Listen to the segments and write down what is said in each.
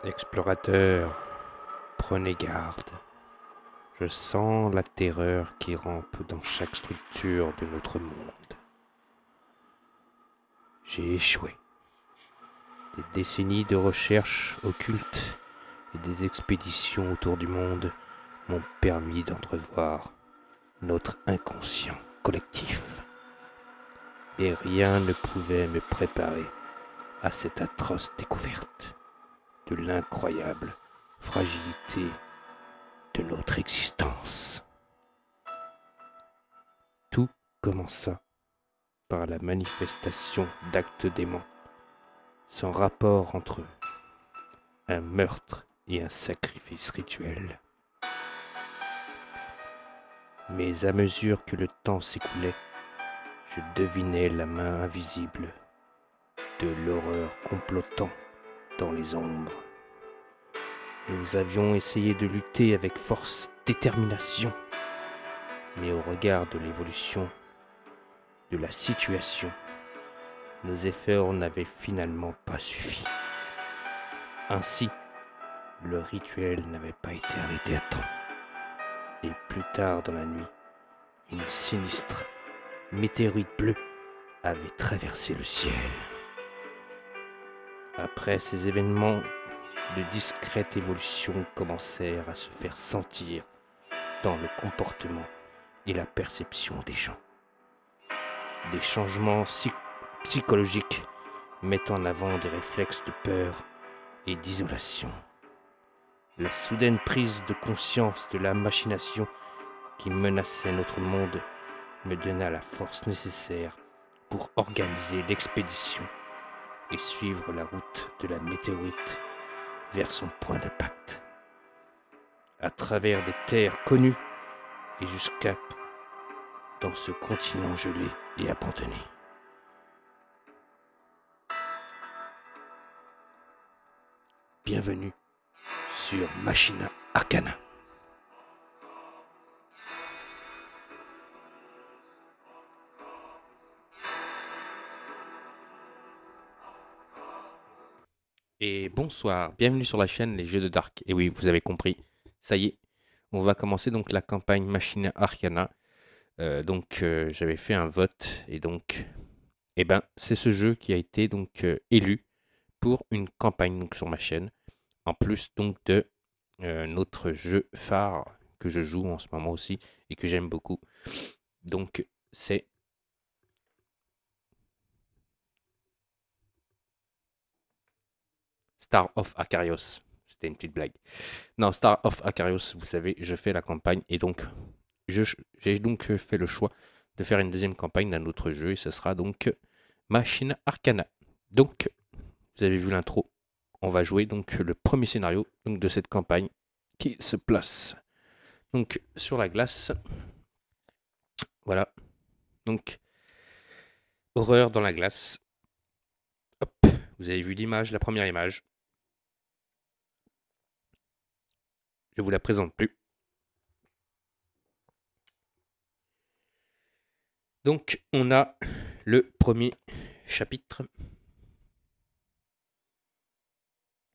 Explorateurs, prenez garde. Je sens la terreur qui rampe dans chaque structure de notre monde. J'ai échoué. Des décennies de recherches occultes et des expéditions autour du monde m'ont permis d'entrevoir notre inconscient collectif. Et rien ne pouvait me préparer à cette atroce découverte de l'incroyable fragilité de notre existence. Tout commença par la manifestation d'actes démons, sans rapport entre eux, un meurtre et un sacrifice rituel. Mais à mesure que le temps s'écoulait, je devinais la main invisible de l'horreur complotant dans les ombres. Nous avions essayé de lutter avec force, détermination, mais au regard de l'évolution de la situation, nos efforts n'avaient finalement pas suffi. Ainsi, le rituel n'avait pas été arrêté à temps. Et plus tard dans la nuit, une sinistre météorite bleue avait traversé le ciel. Après ces événements, de discrètes évolutions commencèrent à se faire sentir dans le comportement et la perception des gens. Des changements psychologiques mettent en avant des réflexes de peur et d'isolation. La soudaine prise de conscience de la machination qui menaçait notre monde me donna la force nécessaire pour organiser l'expédition et suivre la route de la météorite vers son point d'impact. À travers des terres connues et jusqu'à dans ce continent gelé et abandonné. Bienvenue sur Machina Arcana. Et bonsoir, bienvenue sur la chaîne Les Jeux de Dark. Et oui, vous avez compris, ça y est, on va commencer donc la campagne Machina Arcana. J'avais fait un vote et donc, c'est ce jeu qui a été donc élu pour une campagne donc, sur ma chaîne. En plus donc de notre jeu phare que je joue en ce moment aussi et que j'aime beaucoup. Donc c'est Star of Acarios. C'était une petite blague. Non, Star of Acarios, vous savez, je fais la campagne et donc j'ai donc fait le choix de faire une deuxième campagne d'un autre jeu et ce sera donc Machina Arcana. Donc, vous avez vu l'intro. On va jouer donc le premier scénario donc, de cette campagne qui se place donc sur la glace. Voilà. Donc, horreur dans la glace. Hop, vous avez vu l'image, la première image. Je vous la présente plus. Donc, on a le premier chapitre.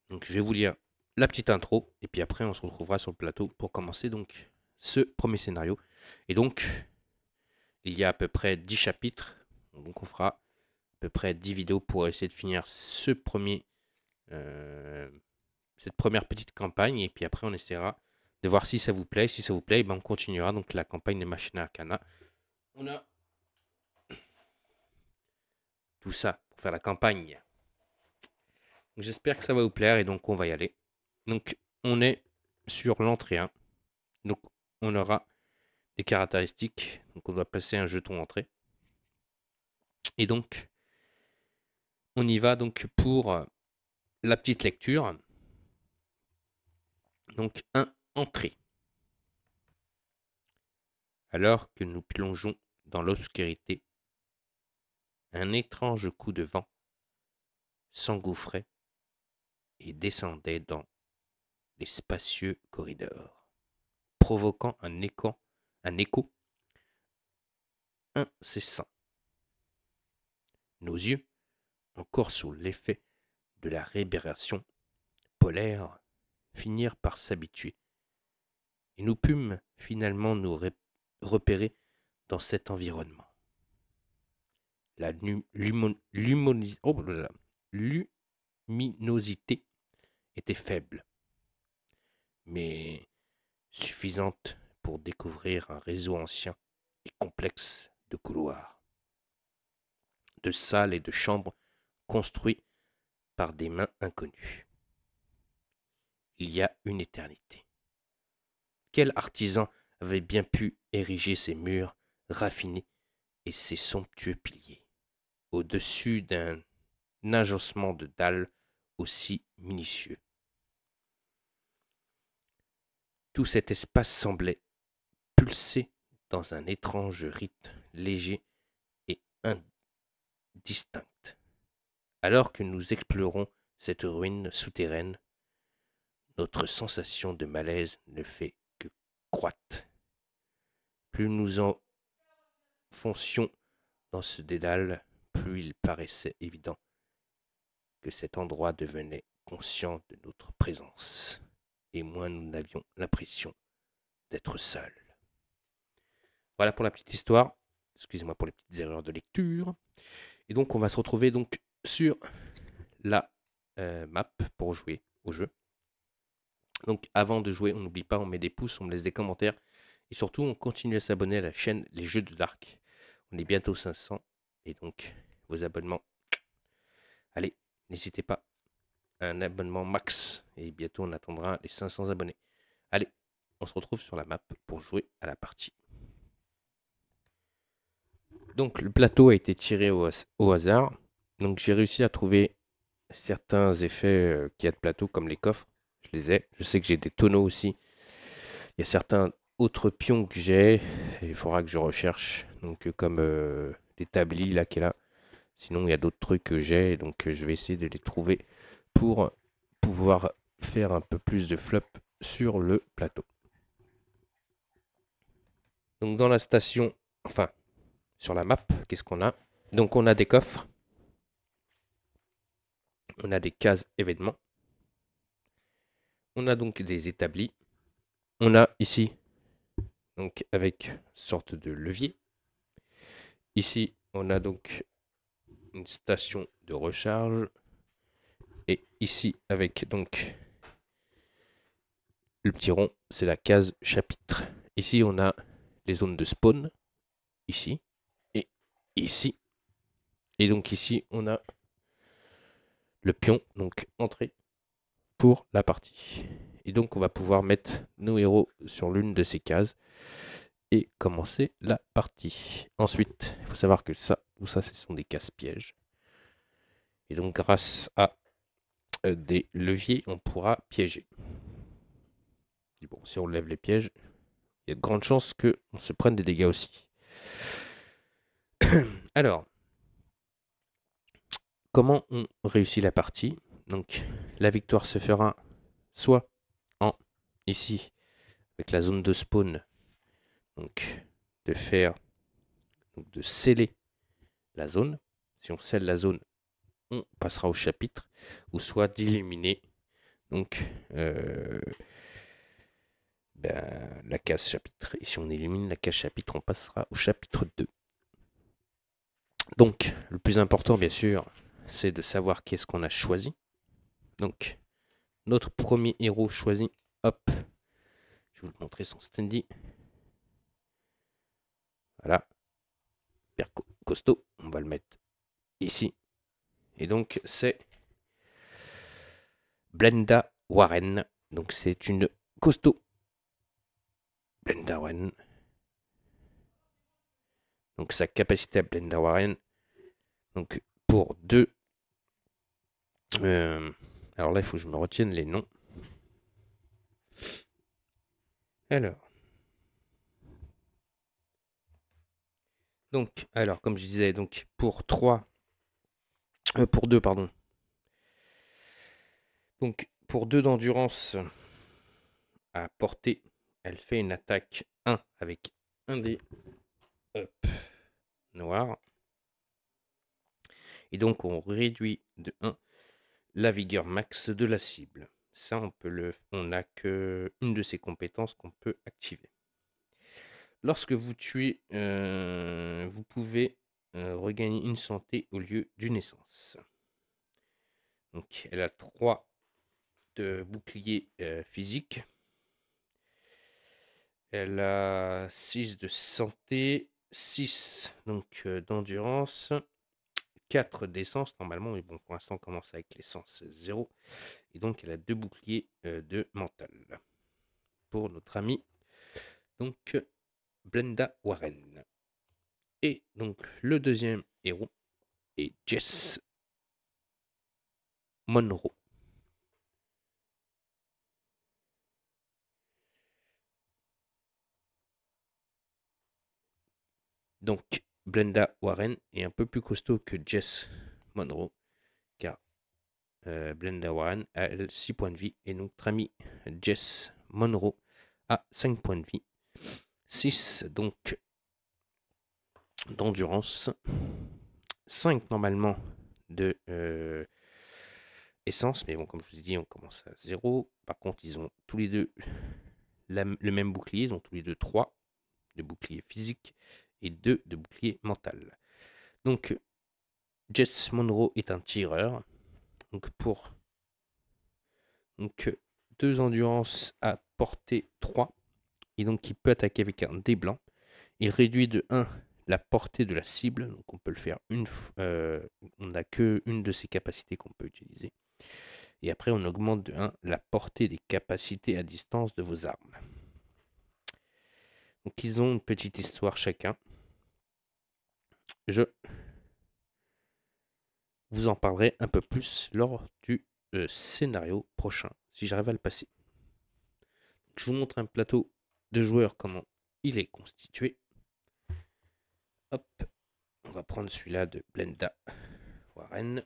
Donc, je vais vous lire la petite intro et puis après, on se retrouvera sur le plateau pour commencer donc ce premier scénario. Et donc, il y a à peu près 10 chapitres. Donc, on fera à peu près 10 vidéos pour essayer de finir cette première petite campagne. Et puis après, on essaiera de voir si ça vous plaît. Si ça vous plaît, on continuera donc la campagne de Machina Arcana. On a tout ça pour faire la campagne. J'espère que ça va vous plaire et donc on va y aller. Donc on est sur l'entrée 1. Donc on aura des caractéristiques. Donc on doit placer un jeton entrée. Et donc on y va donc pour la petite lecture. Donc 1 entrée. Alors que nous plongeons dans l'obscurité, un étrange coup de vent s'engouffrait et descendait dans les spacieux corridors, provoquant un écho incessant. Nos yeux, encore sous l'effet de la réverbération, polaires finirent par s'habituer, et nous pûmes finalement nous repérer dans cet environnement. La luminosité était faible, mais suffisante pour découvrir un réseau ancien et complexe de couloirs, de salles et de chambres construits par des mains inconnues. Il y a une éternité. Quel artisan avait bien pu ériger ces murs raffinés et ces somptueux piliers, au-dessus d'un agencement de dalles aussi minutieux? Tout cet espace semblait pulser dans un étrange rythme léger et indistinct. Alors que nous explorons cette ruine souterraine, notre sensation de malaise ne fait que croître. Plus nous enfoncions dans ce dédale, plus il paraissait évident que cet endroit devenait conscient de notre présence, et moins nous n'avions l'impression d'être seuls. Voilà pour la petite histoire. Excusez-moi pour les petites erreurs de lecture. Et donc on va se retrouver donc sur la map pour jouer au jeu. Donc avant de jouer, on n'oublie pas, on met des pouces, on me laisse des commentaires. Et surtout, on continue à s'abonner à la chaîne Les Jeux de Dark. On est bientôt 500. Et donc, vos abonnements. Allez, n'hésitez pas. Un abonnement max. Et bientôt, on attendra les 500 abonnés. Allez, on se retrouve sur la map pour jouer à la partie. Donc, le plateau a été tiré au hasard. Donc, j'ai réussi à trouver certains effets qu'il y a de plateau, comme les coffres. Je les ai. Je sais que j'ai des tonneaux aussi. Il y a certains autres pions que j'ai. Il faudra que je recherche. Donc, comme l'établi là qui est là. Sinon, il y a d'autres trucs que j'ai. Donc, je vais essayer de les trouver pour pouvoir faire un peu plus de flop sur le plateau. Donc, dans la station, enfin, sur la map, qu'est-ce qu'on a? Donc, on a des coffres. On a des cases événements. On a donc des établis. On a ici, donc avec sorte de levier. Ici, on a donc une station de recharge. Et ici, avec donc le petit rond, c'est la case chapitre. Ici, on a les zones de spawn. Ici. Et ici. Et donc ici, on a le pion, donc entrée, pour la partie. Et donc, on va pouvoir mettre nos héros sur l'une de ces cases et commencer la partie. Ensuite, il faut savoir que ça, tout ça, ce sont des cases pièges. Et donc, grâce à des leviers, on pourra piéger. Et bon, si on lève les pièges, il y a de grandes chances qu'on se prenne des dégâts aussi. Alors, comment on réussit la partie? Donc, la victoire se fera soit en ici, avec la zone de spawn, donc de faire, donc de sceller la zone. Si on scelle la zone, on passera au chapitre, ou soit d'éliminer donc la case chapitre. Et si on élimine la case chapitre, on passera au chapitre 2. Donc, le plus important, bien sûr, c'est de savoir qu'est-ce qu'on a choisi. Donc, notre premier héros choisi, hop, je vais vous montrer son standy. Voilà, hyper costaud, on va le mettre ici. Et donc, c'est Blenda Warren. Donc, c'est une costaud. Blenda Warren. Donc, sa capacité à Blenda Warren. Donc, pour 2. Alors là, il faut que je me retienne les noms. Alors. Donc, alors, comme je disais, donc pour 3. Pour 2, pardon. Donc, pour 2 d'endurance à portée, elle fait une attaque 1 avec un dé noir. Et donc, on réduit de 1 la vigueur max de la cible. Ça, on n'a que une de ces compétences qu'on peut activer. Lorsque vous tuez, vous pouvez regagner une santé au lieu d'une essence. Donc, elle a 3 de bouclier physique. Elle a 6 de santé, 6 donc d'endurance, 4 d'essence normalement, mais bon, pour l'instant, on commence avec l'essence 0. Et donc, elle a 2 boucliers de mental. Pour notre ami, donc, Blenda Warren. Et donc, le deuxième héros est Jess Monroe. Donc, Blenda Warren est un peu plus costaud que Jess Monroe, car Blenda Warren a elle 6 points de vie, et donc notre ami Jess Monroe a 5 points de vie. 6 donc d'endurance, 5 normalement de essence, mais bon, comme je vous ai dit, on commence à 0. Par contre, ils ont tous les deux le même bouclier, ils ont tous les deux 3 de bouclier physique et 2 de bouclier mental. Donc, Jess Monroe est un tireur. Donc, pour 2 endurances à portée 3. Et donc, il peut attaquer avec un dé blanc. Il réduit de 1 la portée de la cible. Donc, on peut le faire une fois. On n'a qu'une de ces capacités qu'on peut utiliser. Et après, on augmente de 1 la portée des capacités à distance de vos armes. Donc, ils ont une petite histoire chacun. Je vous en parlerai un peu plus lors du scénario prochain, si j'arrive à le passer. Je vous montre un plateau de joueurs, comment il est constitué. Hop, on va prendre celui-là de Blenda Warren.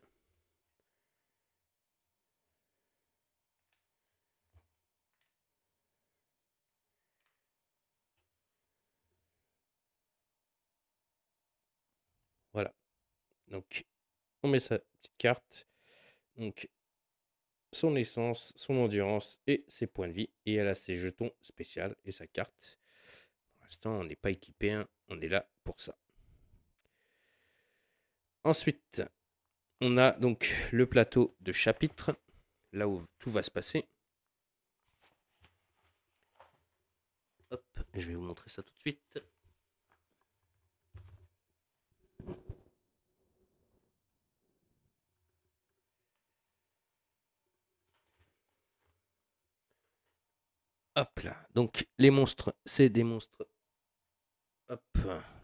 Voilà. Donc, on met sa petite carte. Donc, son essence, son endurance et ses points de vie. Et elle a ses jetons spéciaux et sa carte. Pour l'instant, on n'est pas équipé, hein. On est là pour ça. Ensuite, on a donc le plateau de chapitre, là où tout va se passer. Hop, je vais vous montrer ça tout de suite. Hop là. Donc, les monstres, c'est des monstres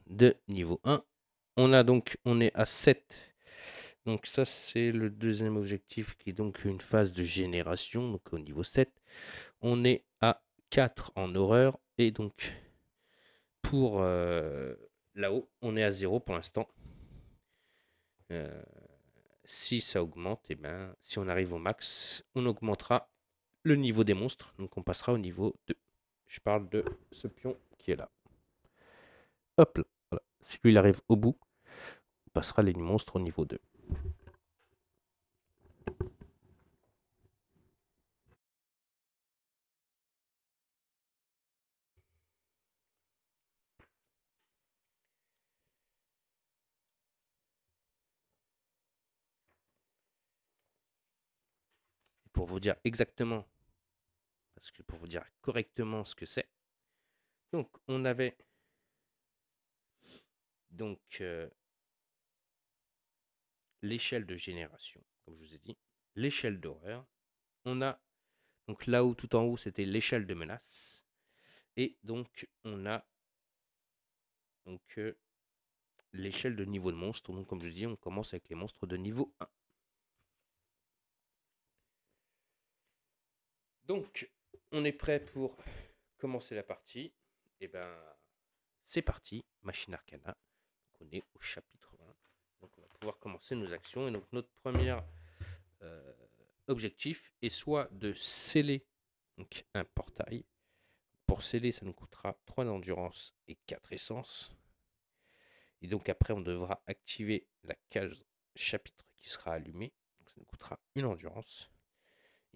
de niveau 1. On est à 7. Donc ça, c'est le deuxième objectif qui est donc une phase de génération. Donc au niveau 7, on est à 4 en horreur. Et donc pour là-haut, on est à 0 pour l'instant. Si ça augmente, et ben, si on arrive au max, on augmentera le niveau des monstres. Donc on passera au niveau 2. Je parle de ce pion qui est là. Hop là. Voilà. Si lui il arrive au bout, on passera les monstres au niveau 2. Pour vous dire exactement, parce que pour vous dire correctement ce que c'est, donc on avait donc l'échelle de génération, comme je vous ai dit, l'échelle d'horreur. On a donc là où tout en haut c'était l'échelle de menace, et donc on a donc l'échelle de niveau de monstre. Donc comme je dis, on commence avec les monstres de niveau 1. Donc on est prêt pour commencer la partie. Et ben c'est parti, machine arcana. Donc, on est au chapitre 20. Donc on va pouvoir commencer nos actions. Et donc notre premier objectif est soit de sceller donc, un portail. Pour sceller, ça nous coûtera 3 d'endurance et 4 essence. Et donc après, on devra activer la cage chapitre qui sera allumée. Donc ça nous coûtera une endurance.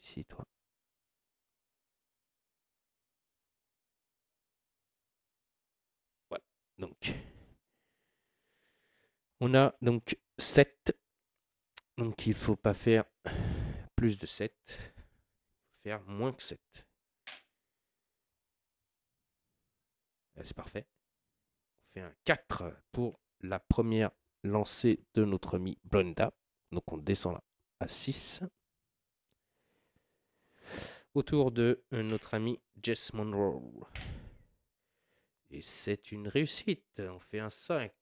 ici, toi. Voilà. Donc, on a donc 7. Donc, il ne faut pas faire plus de 7. Il faut faire moins que 7. C'est parfait. On fait un 4 pour la première lancée de notre ami Blunda. Donc, on descend là à 6. Autour de notre ami Jess Monroe. Et c'est une réussite. On fait un 5.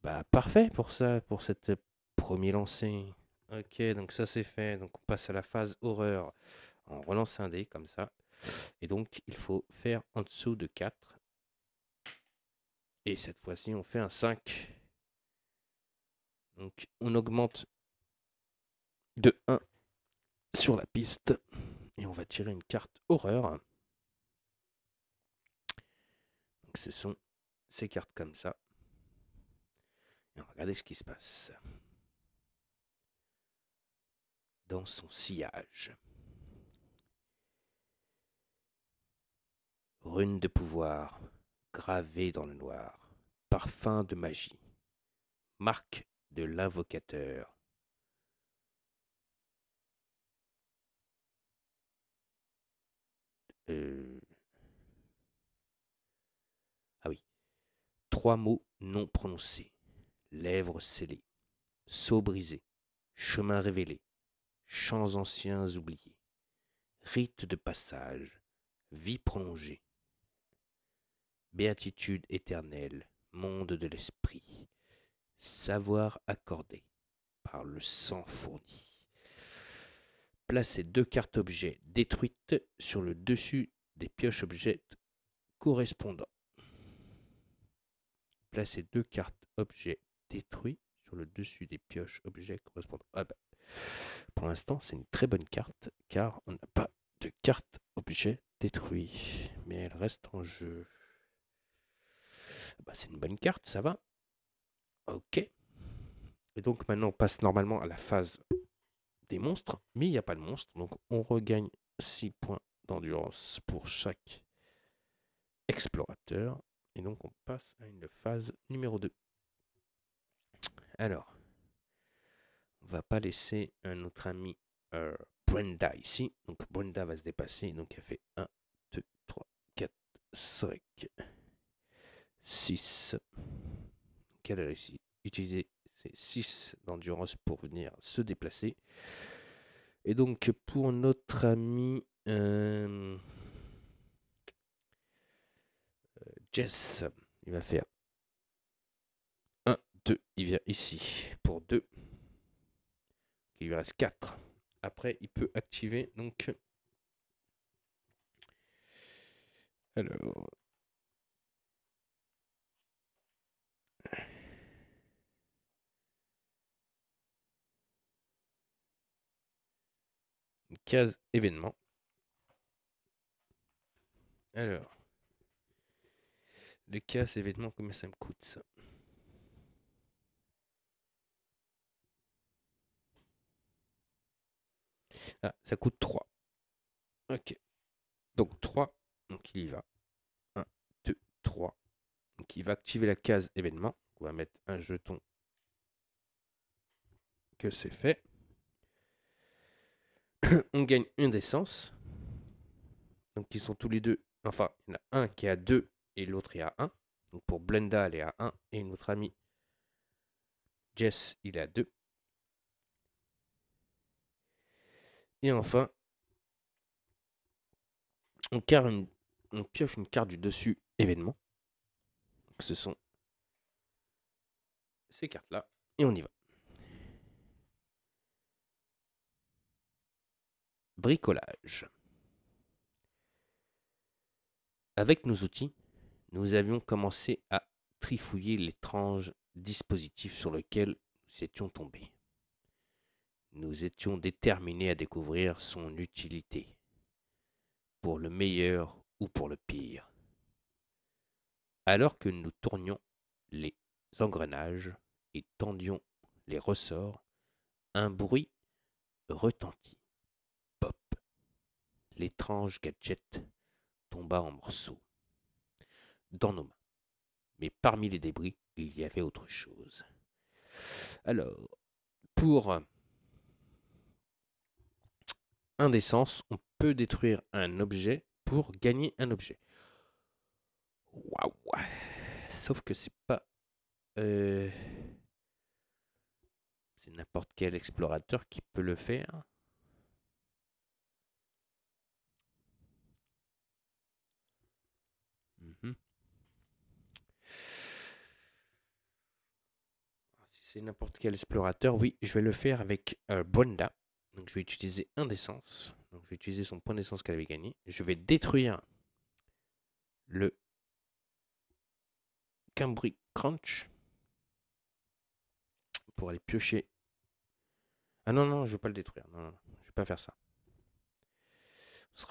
Bah, parfait pour ça, pour cette premier lancer. Ok, donc ça c'est fait. Donc on passe à la phase horreur. On relance un dé comme ça. Et donc il faut faire en dessous de 4. Et cette fois-ci on fait un 5. Donc on augmente de 1 sur la piste. Et on va tirer une carte horreur. Donc ce sont ces cartes comme ça. Et on va regarder ce qui se passe. Dans son sillage. Rune de pouvoir, gravée dans le noir. Parfum de magie. Marque de l'invocateur. Ah oui. 3 mots non prononcés. Lèvres scellées. Sceau brisé. Chemin révélé. Champs anciens oubliés. Rite de passage. Vie prolongée. Béatitude éternelle. Monde de l'esprit. Savoir accordé par le sang fourni. Placez 2 cartes objets détruites sur le dessus des pioches objets correspondants. Placez 2 cartes objets détruits sur le dessus des pioches objets correspondants. Ah bah, pour l'instant, c'est une très bonne carte car on n'a pas de carte objet détruit. Mais elle reste en jeu. Bah, c'est une bonne carte, ça va. Ok. Et donc maintenant, on passe normalement à la phase des monstres. Mais il n'y a pas de monstre. Donc on regagne 6 points d'endurance pour chaque explorateur. Et donc on passe à une phase numéro 2. Alors, on va pas laisser notre ami Brenda ici. Donc Brenda va se dépasser. Donc elle fait 1, 2, 3, 4, 5, 6. Donc elle a réussi à utiliser ses 6 d'endurance pour venir se déplacer. Et donc pour notre ami Jess, il va faire 1, 2. Il vient ici pour 2. Il lui reste 4. Après, il peut activer donc. Alors. Une case événement. Alors. Les cases événements, combien ça me coûte ça? Ah, ça coûte 3. Ok. Donc 3. Donc il y va. 1, 2, 3. Donc il va activer la case événement. On va mettre un jeton que c'est fait. On gagne une d'essence. Donc ils sont tous les deux. Enfin, il y en a un qui est à 2 et l'autre est à 1. Donc pour Blenda, elle est à 1. Et notre ami Jess, il est à 2. Et enfin, on pioche une carte du dessus événement. Donc ce sont ces cartes-là. Et on y va. Bricolage. Avec nos outils, nous avions commencé à trifouiller l'étrange dispositif sur lequel nous étions tombés. Nous étions déterminés à découvrir son utilité, pour le meilleur ou pour le pire. Alors que nous tournions les engrenages et tendions les ressorts, un bruit retentit. Pop. L'étrange gadget tomba en morceaux dans nos mains. Mais parmi les débris, il y avait autre chose. Alors, pour indécence, on peut détruire un objet pour gagner un objet. Waouh! Sauf que c'est pas... c'est n'importe quel explorateur qui peut le faire. Si c'est n'importe quel explorateur, oui, je vais le faire avec Bonda. Donc je vais utiliser indécence. Donc je vais utiliser son point d'essence qu'elle avait gagné. Je vais détruire le Cambry Crunch pour aller piocher. Ah non, non, je ne vais pas le détruire. Non, non, je ne vais pas faire ça. On se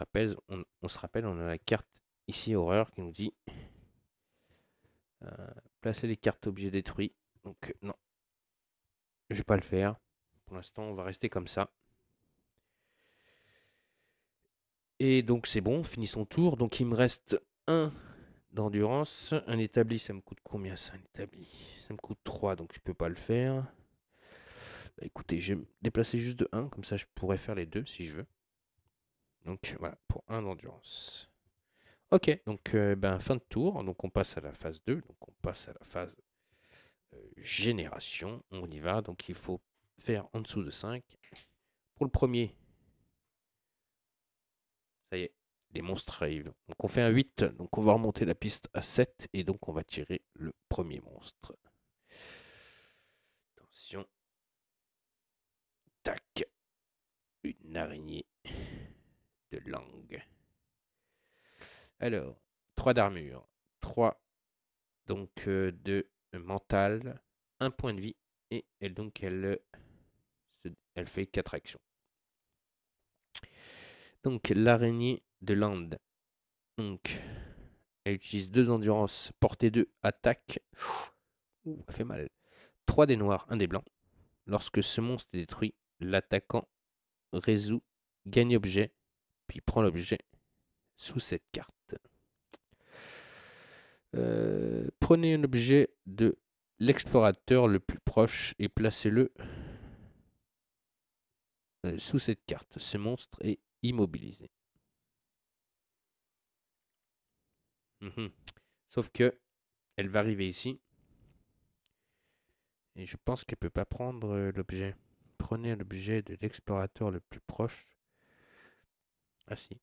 rappelle, on a la carte ici, horreur, qui nous dit placer les cartes objets détruits. Donc non, je ne vais pas le faire. Pour l'instant, on va rester comme ça. Et donc c'est bon, fini son tour. Donc il me reste un d'endurance. Un établi, ça me coûte combien ça, un établi? Ça me coûte 3, donc je peux pas le faire. Bah, écoutez, je vais me déplacer juste de 1, comme ça je pourrais faire les deux si je veux. Donc voilà, pour 1 d'endurance. Ok, donc fin de tour. Donc on passe à la phase 2. Donc on passe à la phase génération. On y va. Donc il faut faire en dessous de 5. Pour le premier, ça y est, les monstres arrivent. Donc on fait un 8. Donc on va remonter la piste à 7. Et donc on va tirer le premier monstre. Attention. Tac. Une araignée de langue. Alors, 3 d'armure. 3 donc de mental. 1 point de vie. Et donc elle fait 4 actions. Donc l'araignée de Land. Donc elle utilise 2 d'endurance, portée 2, attaque. Ouh, ça fait mal. 3 des noirs, 1 des blancs. Lorsque ce monstre est détruit, l'attaquant résout, gagne objet, puis prend l'objet sous cette carte. Prenez un objet de l'explorateur le plus proche et placez-le sous cette carte. Ce monstre est immobilisé. Sauf que elle va arriver ici. Et je pense qu'elle peut pas prendre l'objet. Prenez l'objet de l'explorateur le plus proche. Ah si.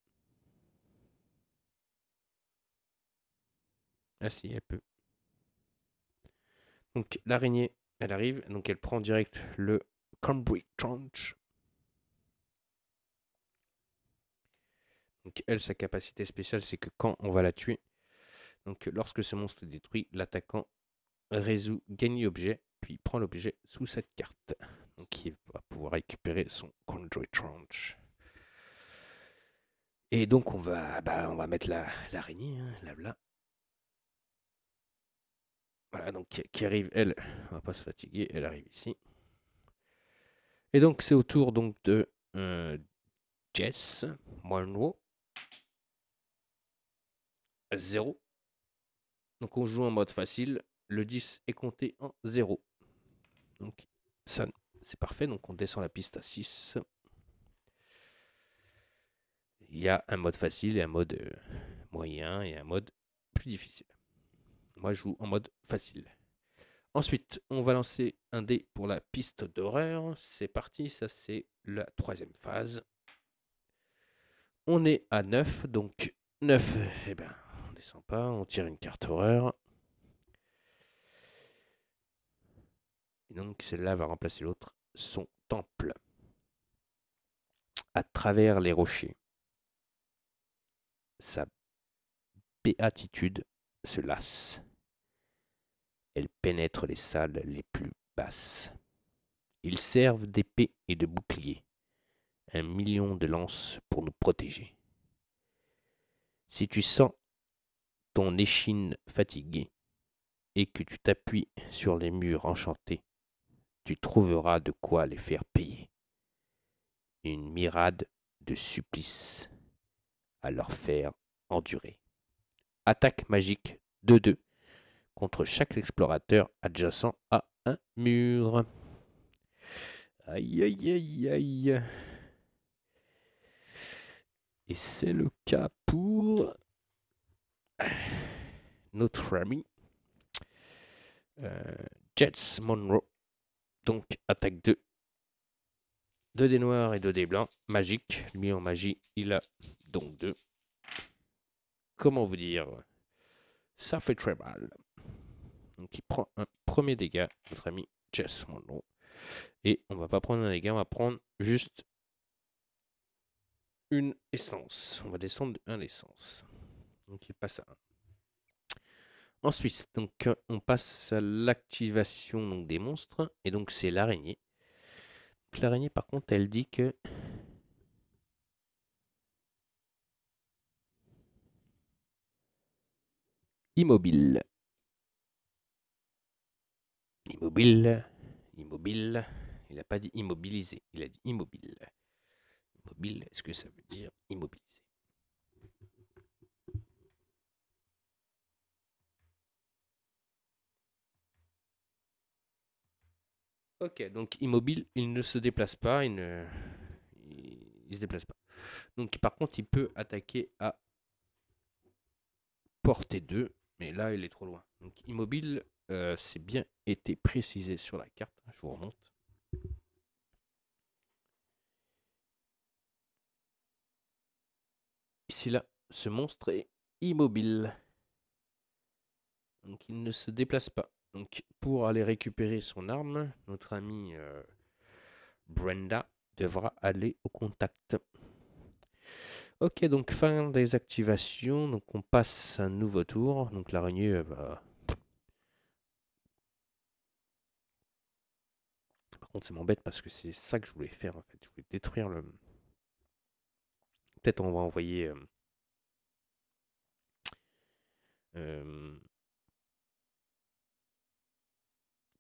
Ah si, elle peut. Donc l'araignée, elle arrive. Donc elle prend direct le Cambry Crunch. Donc elle, sa capacité spéciale, c'est que quand on va la tuer, donc lorsque ce monstre est détruit, l'attaquant résout gagner objet, puis prend l'objet sous cette carte. Donc il va pouvoir récupérer son Cambry Crunch. Et donc on va mettre l'araignée, là. Voilà, donc qui arrive, elle, on va pas se fatiguer, elle arrive ici. Et donc c'est au tour donc de Jess Monroe. 0. Donc on joue en mode facile. Le 10 est compté en 0. Donc ça, c'est parfait. Donc on descend la piste à 6. Il y a un mode facile et un mode moyen et un mode plus difficile. Moi je joue en mode facile. Ensuite, on va lancer un dé pour la piste d'horreur. C'est parti, ça c'est la 3e phase. On est à 9, donc 9, eh ben, on descend pas, on tire une carte horreur. Et donc celle-là va remplacer l'autre, son temple. À travers les rochers, sa béatitude se lasse. Elle pénètre les salles les plus basses. Ils servent d'épée et de bouclier. 1 million de lances pour nous protéger. Si tu sens ton échine fatiguée et que tu t'appuies sur les murs enchantés, tu trouveras de quoi les faire payer. une myriade de supplices à leur faire endurer. Attaque magique 2-2 contre chaque explorateur adjacent à un mur. Aïe aïe aïe aïe. Et c'est le cas pour notre ami Jets Monroe. Donc attaque 2. 2 dés noirs et 2 dés blancs. Magique. Lui en magie, il a donc 2. Comment vous dire? Ça fait très mal. Donc il prend un premier dégât, notre ami Jess Monroe. Et on va pas prendre un dégât, on va prendre juste une essence. On va descendre de 1 l'essence. Donc il passe à 1. Ensuite, donc, on passe à l'activation des monstres. Et donc c'est l'araignée. L'araignée par contre elle dit que immobile. Immobile. Immobile. Il n'a pas dit immobilisé, il a dit immobile. Immobile, est-ce que ça veut dire immobilisé? Ok, donc immobile, il ne se déplace pas, il se déplace pas. Donc par contre, il peut attaquer à portée 2, mais là, il est trop loin. Donc immobile, c'est bien été précisé sur la carte. Je vous remonte. Ici, là, ce monstre est immobile. Donc il ne se déplace pas. Donc pour aller récupérer son arme, notre amie Brenda devra aller au contact. Ok, donc fin des activations. Donc on passe à un nouveau tour. Donc l'araignée va... Par contre, ça m'embête parce que c'est ça que je voulais faire en fait. Je voulais détruire le... Peut-être on va envoyer...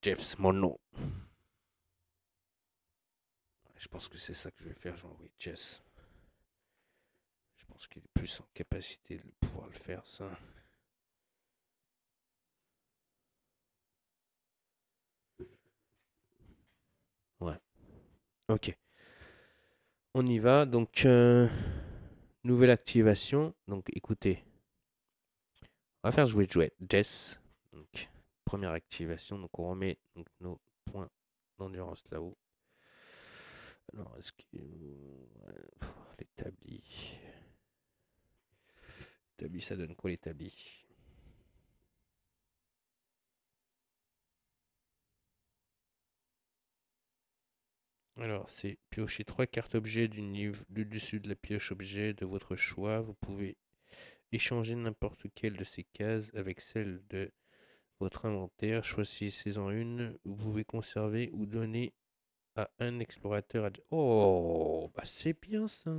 Jeff's Mono. Je pense que c'est ça que je vais faire. Je vais envoyer Jess. Je pense qu'il est plus en capacité de pouvoir le faire, ça. Ouais. Ok. On y va. Donc, nouvelle activation. Donc, écoutez. On va faire jouer Jess. Donc, première activation. Donc, on remet donc, nos points d'endurance là-haut. Alors, est-ce que... l'établi. L'établi, ça donne quoi l'établi? Alors, c'est piocher 3 cartes objets du dessus de la pioche objet de votre choix. Vous pouvez échanger n'importe quelle de ces cases avec celle de votre inventaire. Choisissez-en une. Vous pouvez conserver ou donner à un explorateur. Oh, bah c'est bien ça.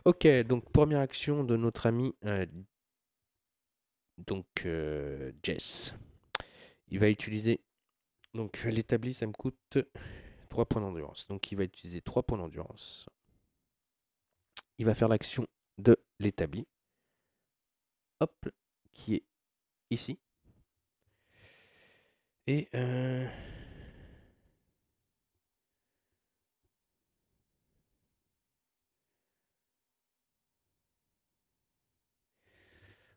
Ok, donc première action de notre ami Jess. Il va utiliser donc l'établi, ça me coûte 3 points d'endurance. Donc il va utiliser 3 points d'endurance. Il va faire l'action de l'établi. Hop, qui est ici. Et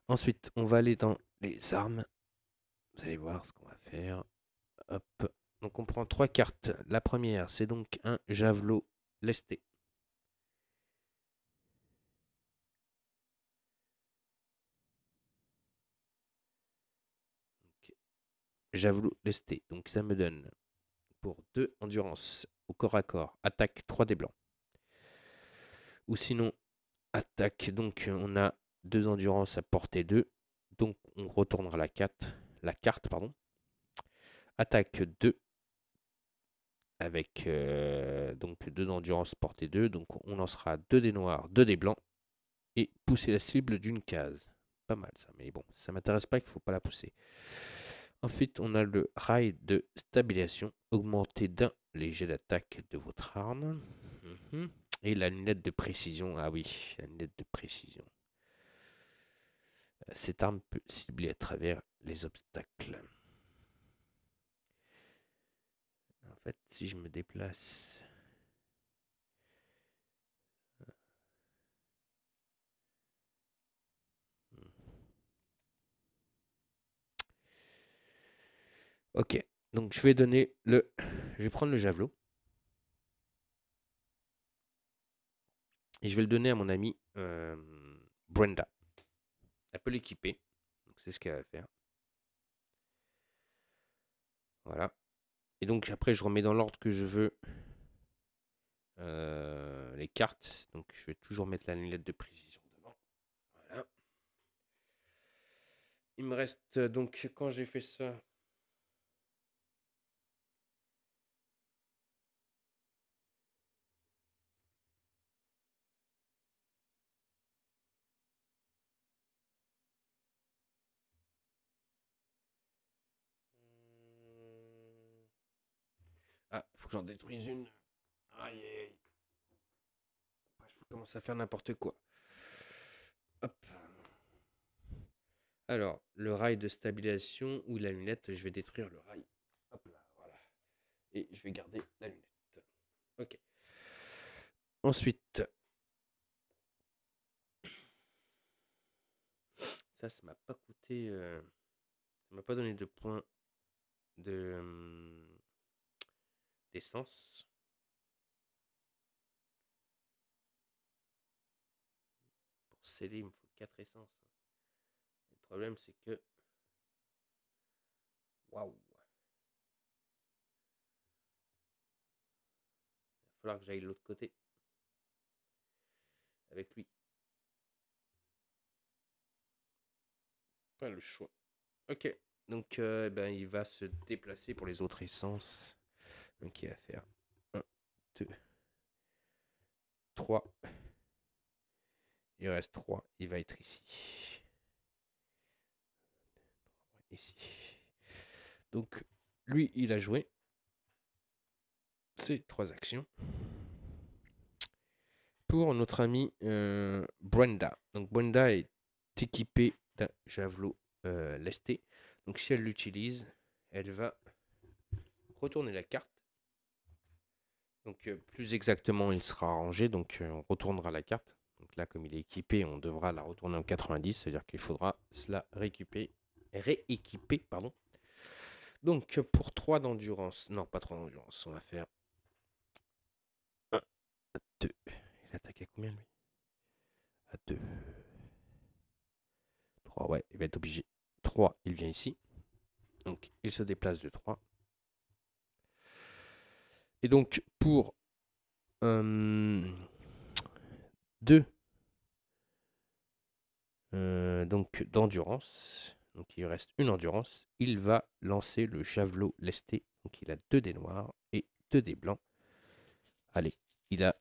ensuite, on va aller dans les armes. Vous allez voir ce qu'on va faire. Hop. Donc on prend 3 cartes. La première, c'est donc un javelot lesté. Okay. Javelot lesté. Donc ça me donne pour 2 endurance au corps à corps. Attaque 3 des blancs. Ou sinon, attaque. Donc on a 2 endurance à portée 2. Donc on retournera la carte. Pardon. Attaque 2 avec donc 2 d'endurance portée 2. Donc on lancera 2 dés noirs, 2 dés blancs et pousser la cible d'une case. Pas mal ça, mais bon, ça m'intéresse pas qu'il ne faut pas la pousser. Ensuite, on a le rail de stabilisation, augmenter d'un léger d'attaque de votre arme. Mhm. Et la lunette de précision. Ah oui, la lunette de précision. Cette arme peut cibler à travers les obstacles. En fait, si je me déplace... Ok, donc je vais donner le... Je vais prendre le javelot. Et je vais le donner à mon amie Brenda. Elle peut l'équiper. Donc c'est ce qu'elle va faire. Voilà. Et donc après, je remets dans l'ordre que je veux les cartes. Donc je vais toujours mettre la lunette de précision devant. Voilà. Il me reste donc, quand j'ai fait ça... Ah, il faut que j'en détruise une. Aïe, aïe, aïe. Je commence à faire n'importe quoi. Hop. Alors, le rail de stabilisation ou la lunette, je vais détruire le rail. Hop là, voilà. Et je vais garder la lunette. Ok. Ensuite, ça m'a pas coûté... ça m'a pas donné de points de d'essence. Pour sceller, il me faut 4 essences. Le problème, c'est que... Waouh. Il va falloir que j'aille de l'autre côté. Avec lui. Pas le choix. Ok. Donc, ben, il va se déplacer pour les autres essences. Donc, il va faire 1, 2, 3. Il reste 3. Il va être ici. Ici. Donc, lui, il a joué ces 3 actions. Pour notre amie Brenda. Donc, Brenda est équipée d'un javelot lesté. Donc, si elle l'utilise, elle va retourner la carte. Donc, plus exactement, il sera rangé. Donc, on retournera la carte. Donc là, comme il est équipé, on devra la retourner en 90. C'est-à-dire qu'il faudra cela rééquiper. Pardon. Donc, pour 3 d'endurance. Non, pas 3 d'endurance. On va faire 1, 2. Il attaque à combien, lui? À 2. 3, ouais. Il va être obligé. 3, il vient ici. Donc, il se déplace de 3. Et donc, pour 2 donc d'endurance, donc il reste une endurance, il va lancer le javelot lesté. Donc, il a 2 dés noirs et 2 dés blancs. Allez, il a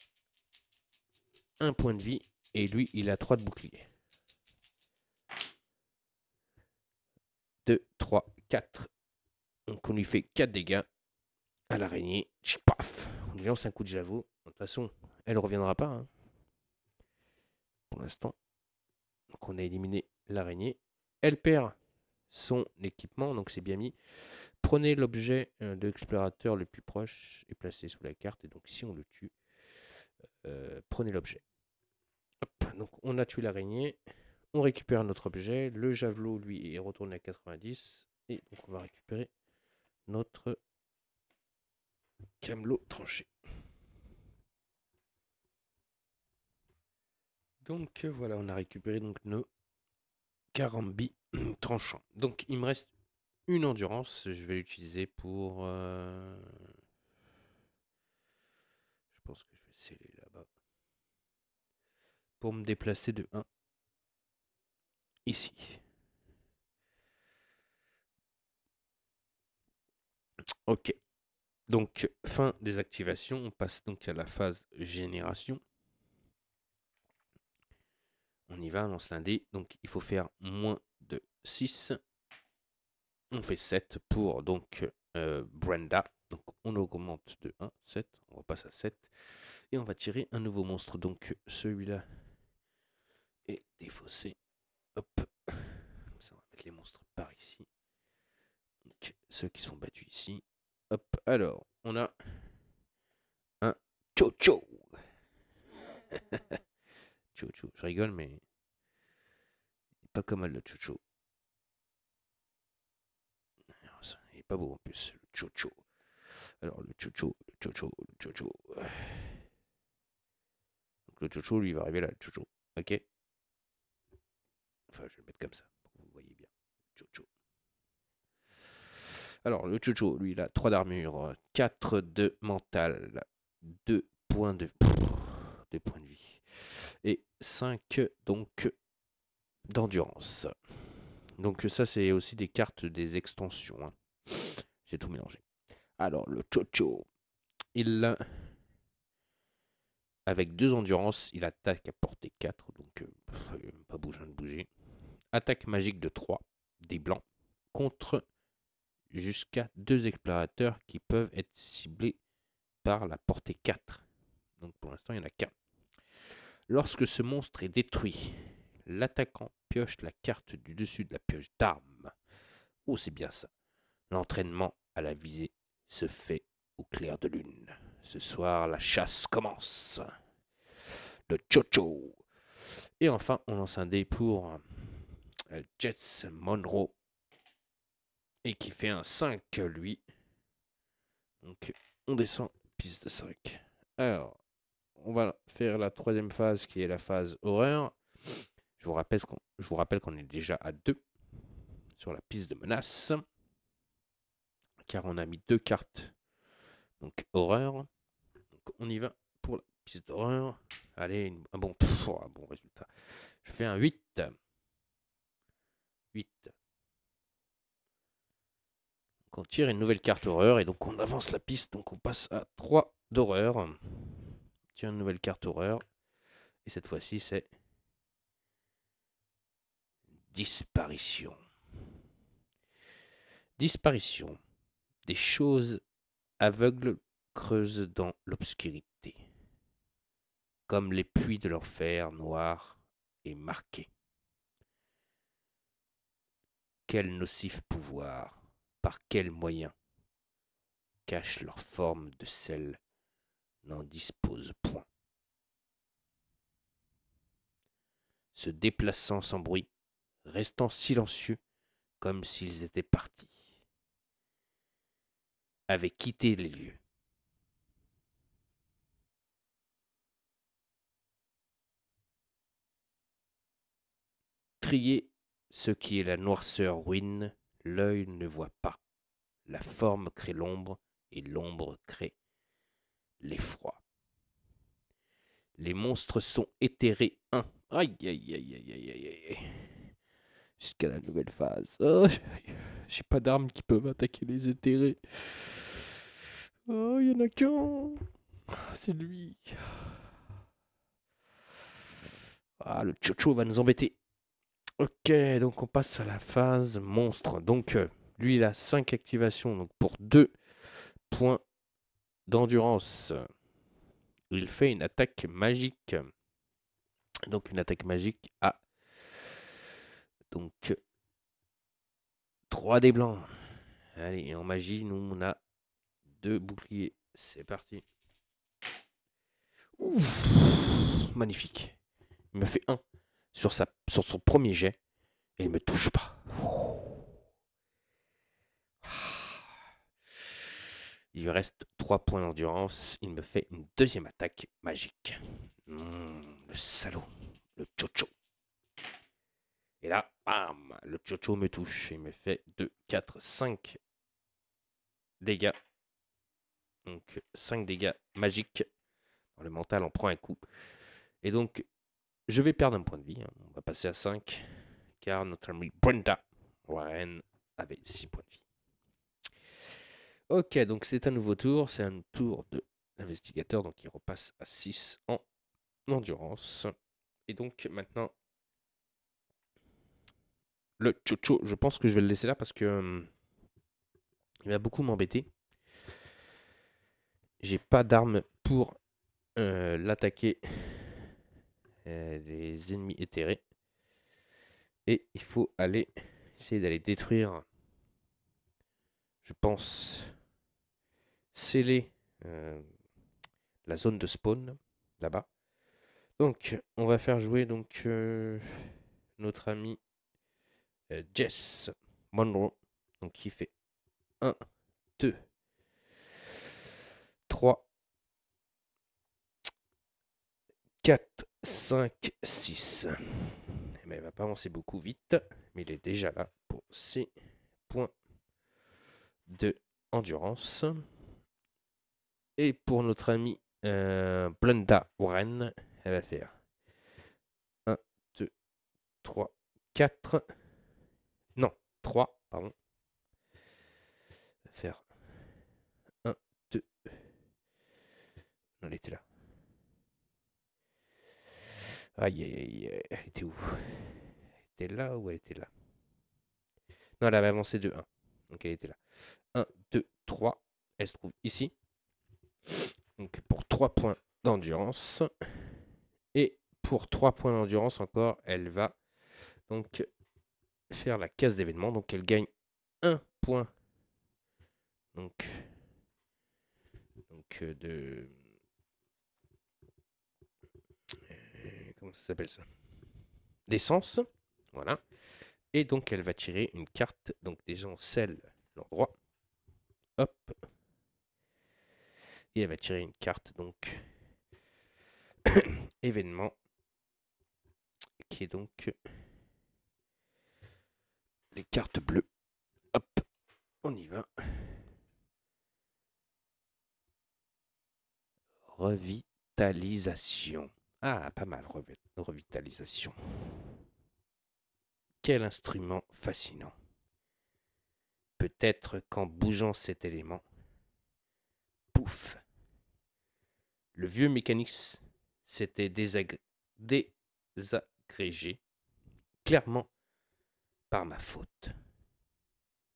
1 point de vie et lui, il a 3 de bouclier. 2, 3, 4. Donc, on lui fait 4 dégâts à l'araignée. Paf! On lui lance un coup de javelot. De toute façon, elle ne reviendra pas, hein, pour l'instant. Donc, on a éliminé l'araignée. Elle perd son équipement, donc c'est bien mis. Prenez l'objet de l'explorateur le plus proche et placez sous la carte. Et donc, si on le tue, prenez l'objet. Donc, on a tué l'araignée. On récupère notre objet. Le javelot, lui, est retourné à 90. Et donc, on va récupérer notre camelot tranché. Donc, voilà, on a récupéré donc nos carambis tranchants. Donc, il me reste une endurance. Je vais l'utiliser pour... je pense que je vais sceller là-bas. Pour me déplacer de 1 ici. Ok. Donc, fin des activations. On passe donc à la phase génération. On y va, on lance l'un dé. Donc, il faut faire moins de 6. On fait 7 pour donc Brenda. Donc, on augmente de 1, 7. On repasse à 7. Et on va tirer un nouveau monstre. Donc celui-là est défaussé. Hop. Comme ça, on va mettre les monstres par ici. Donc, ceux qui sont battus ici. Hop. Alors, on a un Chocho. Chocho. Je rigole, mais pas comme mal le Chocho. Il est pas beau en plus, le Chocho. Alors, le Chocho. Donc, le Chocho, lui, il va arriver là, le Chocho. Ok. Enfin, je vais le mettre comme ça, pour que vous voyez bien. Chocho. Alors, le Chocho, lui, il a 3 d'armure, 4 de mental, 2 points de... 2 points de vie. Et 5, donc, d'endurance. Donc ça, c'est aussi des cartes des extensions. Hein. J'ai tout mélangé. Alors, le Chocho, il... Avec 2 endurances, il attaque à portée 4, donc pas besoin de bouger. Attaque magique de 3, des blancs, contre jusqu'à 2 explorateurs qui peuvent être ciblés par la portée 4. Donc pour l'instant, il n'y en a qu'un. Lorsque ce monstre est détruit, l'attaquant pioche la carte du dessus de la pioche d'armes. Oh, c'est bien ça. L'entraînement à la visée se fait au clair de lune. Ce soir, la chasse commence. Le Chocho. Et enfin, on lance un dé pour Jets Monroe. Et qui fait un 5, lui. Donc, on descend, piste de 5. Alors, on va faire la troisième phase, qui est la phase horreur. Je vous rappelle qu'on est déjà à 2 sur la piste de menace. Car on a mis 2 cartes. Donc, horreur. Donc, on y va pour la piste d'horreur. Allez, un bon résultat. Je fais un 8. 8. Donc on tire une nouvelle carte horreur et donc on avance la piste. Donc on passe à 3 d'horreur. On tire une nouvelle carte horreur. Et cette fois-ci, c'est disparition. Disparition. Des choses aveugles creusent dans l'obscurité, comme les puits de l'enfer noirs et marqués. Quel nocif pouvoir, par quels moyens, cachent leur forme de sel, n'en disposent point. Se déplaçant sans bruit, restant silencieux, comme s'ils étaient partis, avaient quitté les lieux. Trier ce qui est la noirceur ruine, l'œil ne voit pas. La forme crée l'ombre, et l'ombre crée l'effroi. Les monstres sont éthérés. Aïe, aïe, aïe, aïe, aïe, aïe, aïe. Jusqu'à la nouvelle phase. Oh, j'ai pas d'armes qui peuvent attaquer les éthérés. Oh, il y en a qu'un. C'est lui. Ah, le Chocho va nous embêter. Ok, donc on passe à la phase monstre. Donc, lui, il a 5 activations. Donc, pour 2 points d'endurance, il fait une attaque magique. Donc, une attaque magique à donc 3 dés blancs. Allez, et en magie, nous, on a 2 boucliers. C'est parti. Ouf, magnifique. Il me fait 1 sur son premier jet. Et il ne me touche pas. Il lui reste 3 points d'endurance. Il me fait une deuxième attaque magique. Le salaud. Le Chocho. Et là, bam, le Chocho me touche. Il me fait 2, 4, 5 dégâts. Donc 5 dégâts magiques. Dans le mental, on prend un coup. Et donc, je vais perdre un point de vie. On va passer à 5. Car notre amie Brenda Warren avait 6 points de vie. Ok, donc c'est un nouveau tour. C'est un tour de l'investigateur. Donc il repasse à 6 en endurance. Et donc maintenant, le Chocho, je pense que je vais le laisser là parce que il va beaucoup m'embêter. J'ai pas d'arme pour l'attaquer les ennemis éthérés. Et il faut aller essayer d'aller détruire, je pense, sceller la zone de spawn là-bas. Donc, on va faire jouer donc notre ami Jess Monroe. Donc, qui fait 1, 2, 3, 4, 5, 6. Mais il va pas avancer beaucoup vite, mais il est déjà là pour ses points de endurance. Et pour notre ami Blunda Warren, elle va faire 1, 2, 3, 4. Non, 3, pardon. Elle va faire 1, 2. Non, elle était là. Aïe, aïe, aïe, elle était où? Elle était là ou elle était là? Non, elle avait avancé de 1. Donc elle était là. 1, 2, 3. Elle se trouve ici. Donc pour 3 points d'endurance. Et pour 3 points d'endurance encore, elle va donc faire la case d'événement. Donc elle gagne 1 point. Donc de... comment ça s'appelle ça? D'essence. Voilà. Et donc elle va tirer une carte. Donc déjà on scelle l'endroit. Hop. Et elle va tirer une carte donc événement. Qui est donc les cartes bleues. Hop. On y va. Revitalisation. Ah, pas mal, revitalisation. Quel instrument fascinant. Peut-être qu'en bougeant cet élément, pouf, le vieux mécanisme s'était désagrégé clairement par ma faute.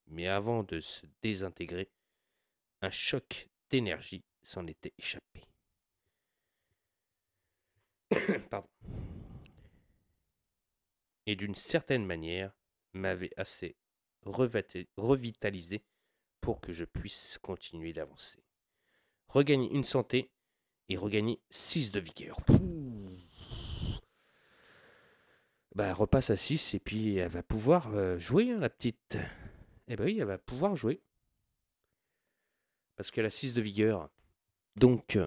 Mais avant de se désintégrer, un choc d'énergie s'en était échappé. Pardon. Et d'une certaine manière, m'avait assez revitalisé pour que je puisse continuer d'avancer. Regagner une santé et regagner 6 de vigueur. Bah, elle repasse à 6 et puis elle va pouvoir jouer, hein, la petite. Eh ben oui, elle va pouvoir jouer. Parce qu'elle a 6 de vigueur. Donc,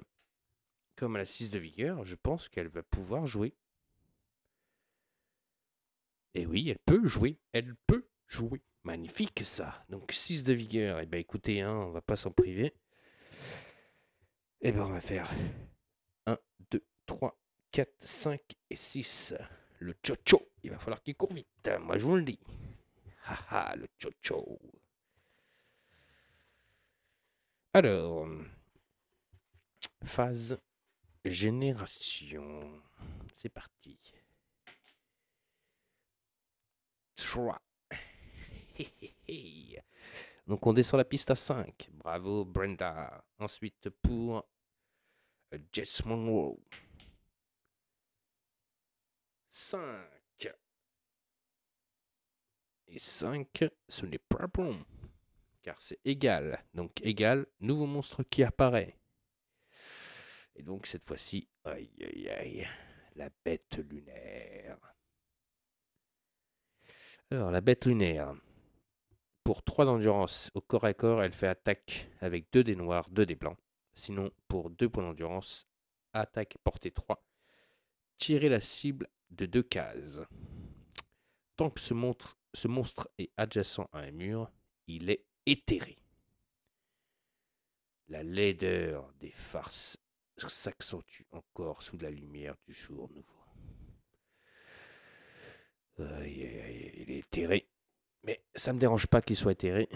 comme elle a 6 de vigueur, je pense qu'elle va pouvoir jouer. Et oui, elle peut jouer. Elle peut jouer. Magnifique ça. Donc 6 de vigueur. Eh ben écoutez, hein, on va pas s'en priver. Eh ben on va faire 1, 2, 3, 4, 5 et 6. Le chocho. Il va falloir qu'il court vite. Moi je vous le dis. Haha, le chocho. Alors, phase génération. C'est parti. 3. Donc on descend la piste à 5. Bravo Brenda. Ensuite pour Jess Monroe. 5. Et 5, ce n'est pas bon. Car c'est égal. Donc égal, nouveau monstre qui apparaît. Et donc cette fois-ci, aïe aïe aïe, la bête lunaire. Alors la bête lunaire. Pour 3 d'endurance au corps à corps, elle fait attaque avec 2 dés noirs, 2 dés blancs. Sinon, pour 2 points d'endurance, attaque portée 3. Tirez la cible de 2 cases. Tant que ce monstre est adjacent à un mur, il est éthéré. La laideur des farces s'accentue encore sous la lumière du jour nouveau. Il est éthéré. Mais ça ne me dérange pas qu'il soit éthéré,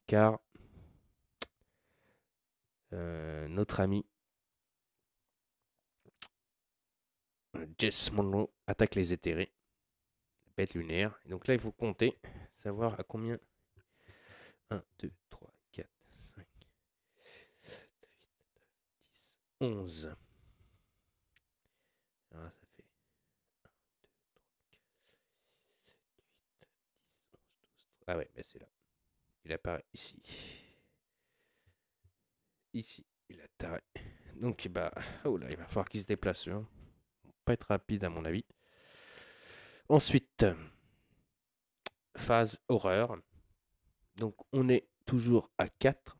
car notre ami Jess Monroe attaque les éthérés, la bête lunaire. Et donc là, il faut compter, savoir à combien. 1, 2, 3, 4, 5, 7, 8, 9, 10, 11. c'est là. Il apparaît ici. Ici, il apparaît. Donc, bah, oh là, il va falloir qu'il se déplace. Hein. Pas être rapide, à mon avis. Ensuite, phase horreur. Donc, on est toujours à 4.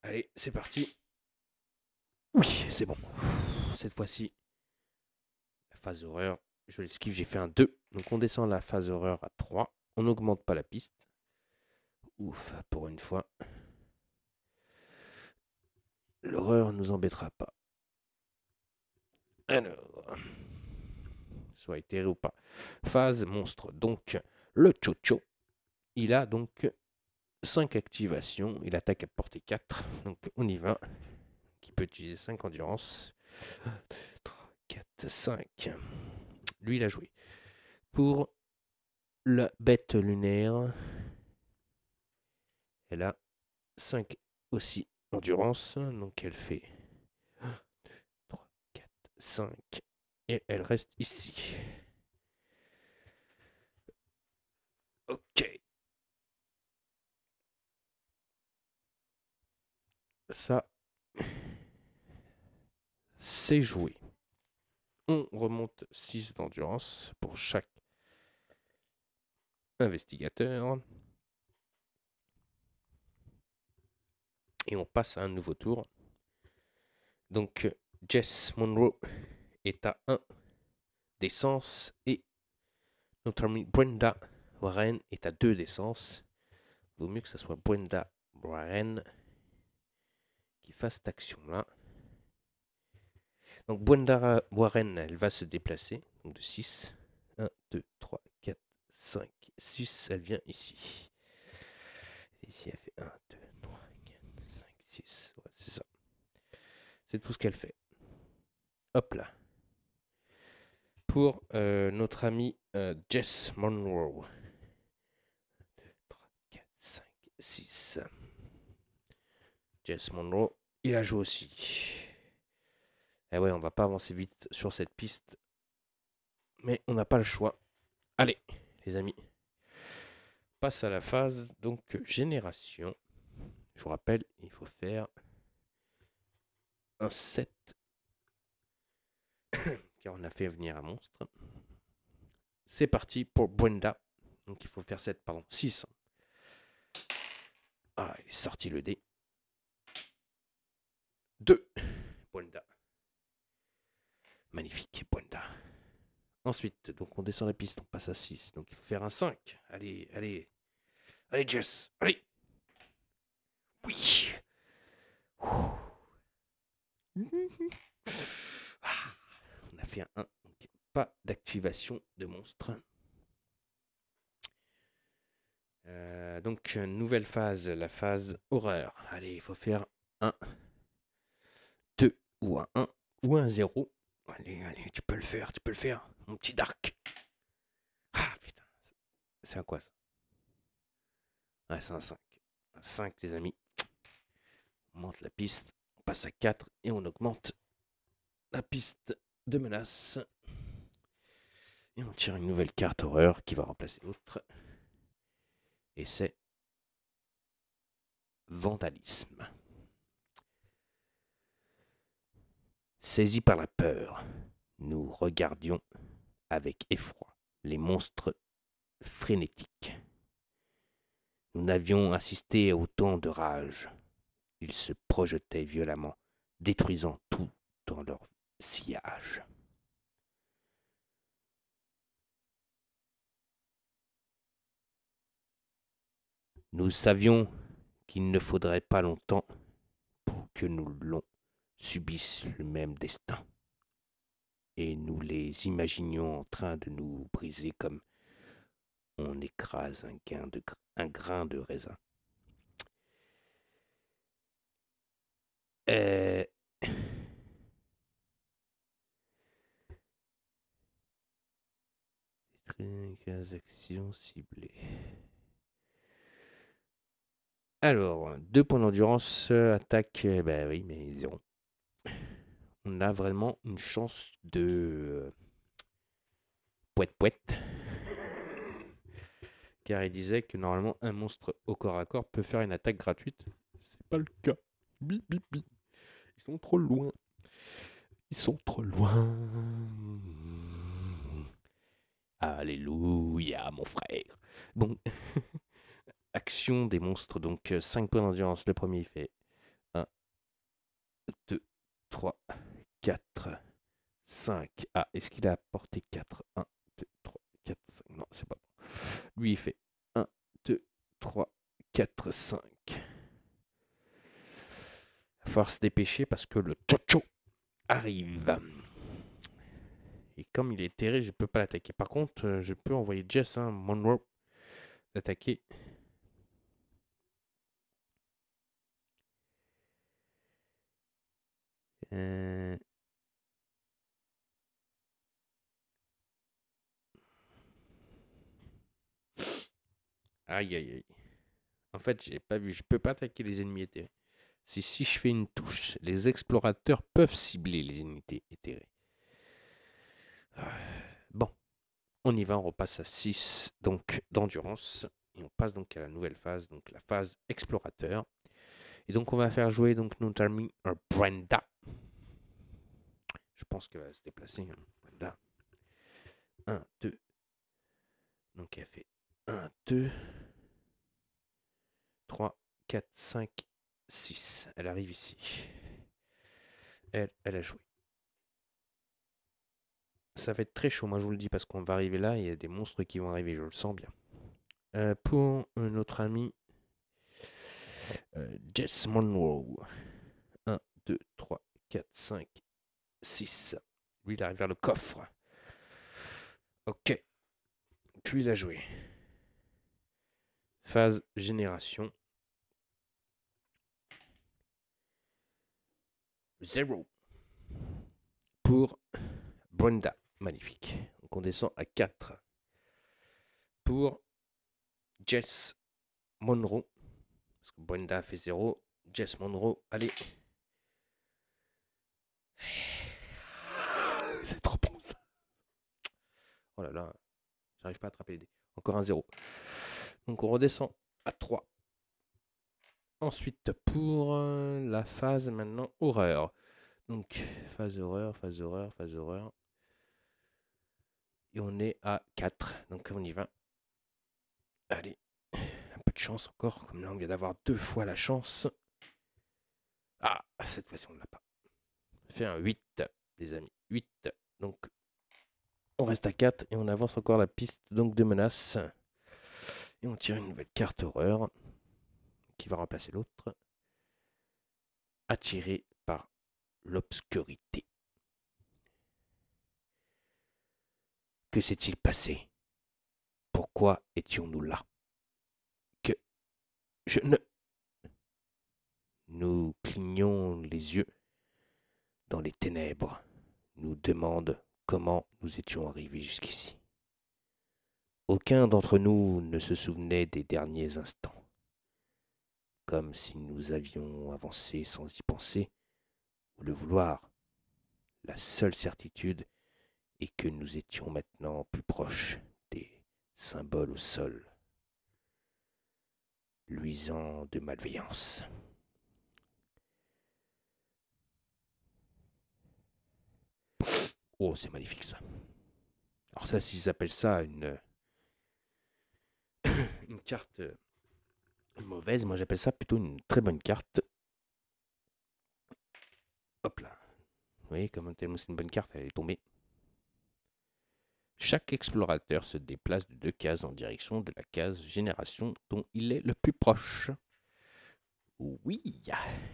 Allez, c'est parti. Oui, c'est bon. Cette fois-ci, la phase horreur, je l'esquive, j'ai fait un 2. Donc, on descend la phase horreur à 3. On n'augmente pas la piste. Ouf, pour une fois. L'horreur nous embêtera pas. Alors, soit itéré ou pas. Phase monstre. Donc, le Chocho, il a donc 5 activations. Il attaque à portée 4. Donc, on y va. Qui peut utiliser 5 endurance. 1, 2, 3, 4, 5. Lui, il a joué. Pour la bête lunaire, elle a 5 aussi endurance. Donc, elle fait 1, 2, 3, 4, 5. Et elle reste ici. Ok. Ça, c'est joué. On remonte 6 d'endurance pour chaque investigateur. Et on passe à un nouveau tour. Donc, Jess Monroe est à 1 d'essence et notre amie Brenda Warren est à 2 d'essence. Vaut mieux que ce soit Brenda Warren qui fasse cette action-là. Donc, Brenda Warren, elle va se déplacer. Donc, de 6. 1, 2, 3, 4, 5, 6. Elle vient ici. Ici, elle fait 1, 2, 3, 4, 5, 6. Ouais, c'est ça. C'est tout ce qu'elle fait. Hop là. Pour notre ami Jess Monroe. 2, 3, 4, 5, 6. Jess Monroe, il a joué aussi. Eh ouais, on va pas avancer vite sur cette piste. Mais on n'a pas le choix. Allez, les amis. Passe à la phase, donc, génération. Je vous rappelle, il faut faire un 7. Car on a fait venir un monstre. C'est parti pour Brenda. Donc il faut faire 7, pardon, 6. Ah, il est sorti le dé. 2. Brenda. Magnifique, Brenda. Ensuite, donc on descend la piste, on passe à 6. Donc il faut faire un 5. Allez, allez. Allez, Jess. Allez. Oui. Ah, on a fait un 1. Donc pas d'activation de monstre. Donc, nouvelle phase, la phase horreur. Allez, il faut faire un 2 ou un 1 ou un 0. Allez, allez, tu peux le faire, mon petit Dark. Ah, putain. C'est un quoi, ça? Ouais, c'est un 5. Un 5, les amis. On monte la piste, on passe à 4 et on augmente la piste de menace. Et on tire une nouvelle carte horreur qui va remplacer l'autre. Et c'est vandalisme. Saisis par la peur, nous regardions avec effroi les monstres frénétiques. Nous n'avions assisté à autant de rage. Ils se projetaient violemment, détruisant tout dans leur sillage. Nous savions qu'il ne faudrait pas longtemps pour que nous subissent le même destin. Et nous les imaginions en train de nous briser comme on écrase un grain de raisin. Actions ciblées. Alors, 2 points d'endurance, attaque, bah oui, mais 0. On a vraiment une chance de poète-poète. car il disait que normalement un monstre au corps à corps peut faire une attaque gratuite. C'est pas le cas. Bip, bip, bip. Ils sont trop loin. Ils sont trop loin. Alléluia, mon frère. Bon, action des monstres. Donc 5 points d'endurance. Le premier, il fait 1, 2, 3, 4, 5. Ah, est-ce qu'il a porté 4? 1, 2, 3, 4, 5. Non, c'est pas bon. Lui, il fait 1, 2, 3, 4, 5. Il va falloir se dépêcher parce que le Chocho arrive. Et comme il est terré, je peux pas l'attaquer. Par contre, je peux envoyer Jess, Monroe, l'attaquer. Euh... Aïe, aïe, aïe. En fait, j'ai pas vu. Je peux pas attaquer les ennemis éthérés. Si je fais une touche, les explorateurs peuvent cibler les unités éthérées. Bon, on y va, on repasse à 6 donc d'endurance. Et on passe donc à la nouvelle phase, donc la phase explorateur. Et donc on va faire jouer donc notre amie Brenda. Je pense qu'elle va se déplacer, Brenda. 1, 2. Donc elle fait 1, 2, 3, 4, 5, 6. Elle arrive ici. Elle a joué. Ça va être très chaud, moi je vous le dis, parce qu'on va arriver là, il y a des monstres qui vont arriver, je le sens bien. Pour notre ami Jess Monroe. 1, 2, 3, 4, 5, 6. Lui, il arrive vers le coffre. Ok. Puis il a joué. Phase génération. 0. Pour Brenda. Magnifique. Donc on descend à 4. Pour Jess Monroe. Parce que Brenda a fait 0. Jess Monroe, allez. C'est trop bon ça. Oh là là. J'arrive pas à attraper les dés. Encore un 0. Donc on redescend à 3. Ensuite, pour la phase maintenant horreur. Donc, phase horreur, phase horreur, phase horreur. Et on est à 4. Donc on y va. Allez. Un peu de chance encore. Comme là, on vient d'avoir 2 fois la chance. Ah, cette fois-ci, on ne l'a pas. On fait un 8, les amis. 8. Donc, on reste à 4 et on avance encore la piste donc de menace. Et on tire une nouvelle carte horreur qui va remplacer l'autre. Attiré par l'obscurité. Que s'est-il passé? Pourquoi étions-nous là? Que je ne... Nous clignons les yeux dans les ténèbres. Nous demandons comment nous étions arrivés jusqu'ici. Aucun d'entre nous ne se souvenait des derniers instants. Comme si nous avions avancé sans y penser ou le vouloir. La seule certitude est que nous étions maintenant plus proches des symboles au sol, luisants de malveillance. Oh, c'est magnifique ça. Alors ça, s'ils appellent ça une carte mauvaise, moi j'appelle ça plutôt une très bonne carte. Hop là. Vous voyez, comme tellement c'est une bonne carte, elle est tombée. Chaque explorateur se déplace de 2 cases en direction de la case génération dont il est le plus proche. Oui,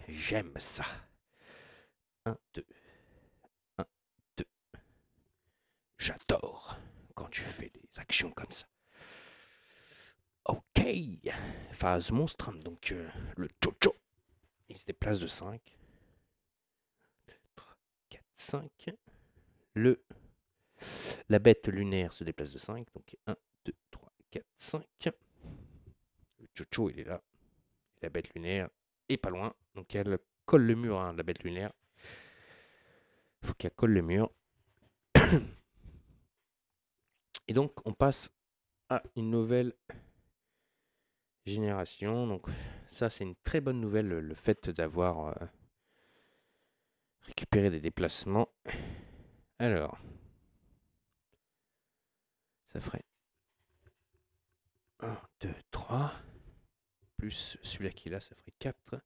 j'aime ça. 1, 2. 1, 2. J'adore quand tu fais des actions comme ça. Ok. Phase monstre. Donc le Chocho. Il se déplace de 5. 2, 3, 4, 5. La bête lunaire se déplace de 5. Donc 1, 2, 3, 4, 5. Le Chocho, il est là. La bête lunaire est pas loin. Donc elle colle le mur, la bête lunaire. Il faut qu'elle colle le mur. Et donc on passe à une nouvelle génération. Donc ça, c'est une très bonne nouvelle, le fait d'avoir récupéré des déplacements. Alors, ça ferait 1, 2, 3. Plus celui-là qui est là, ça ferait 4.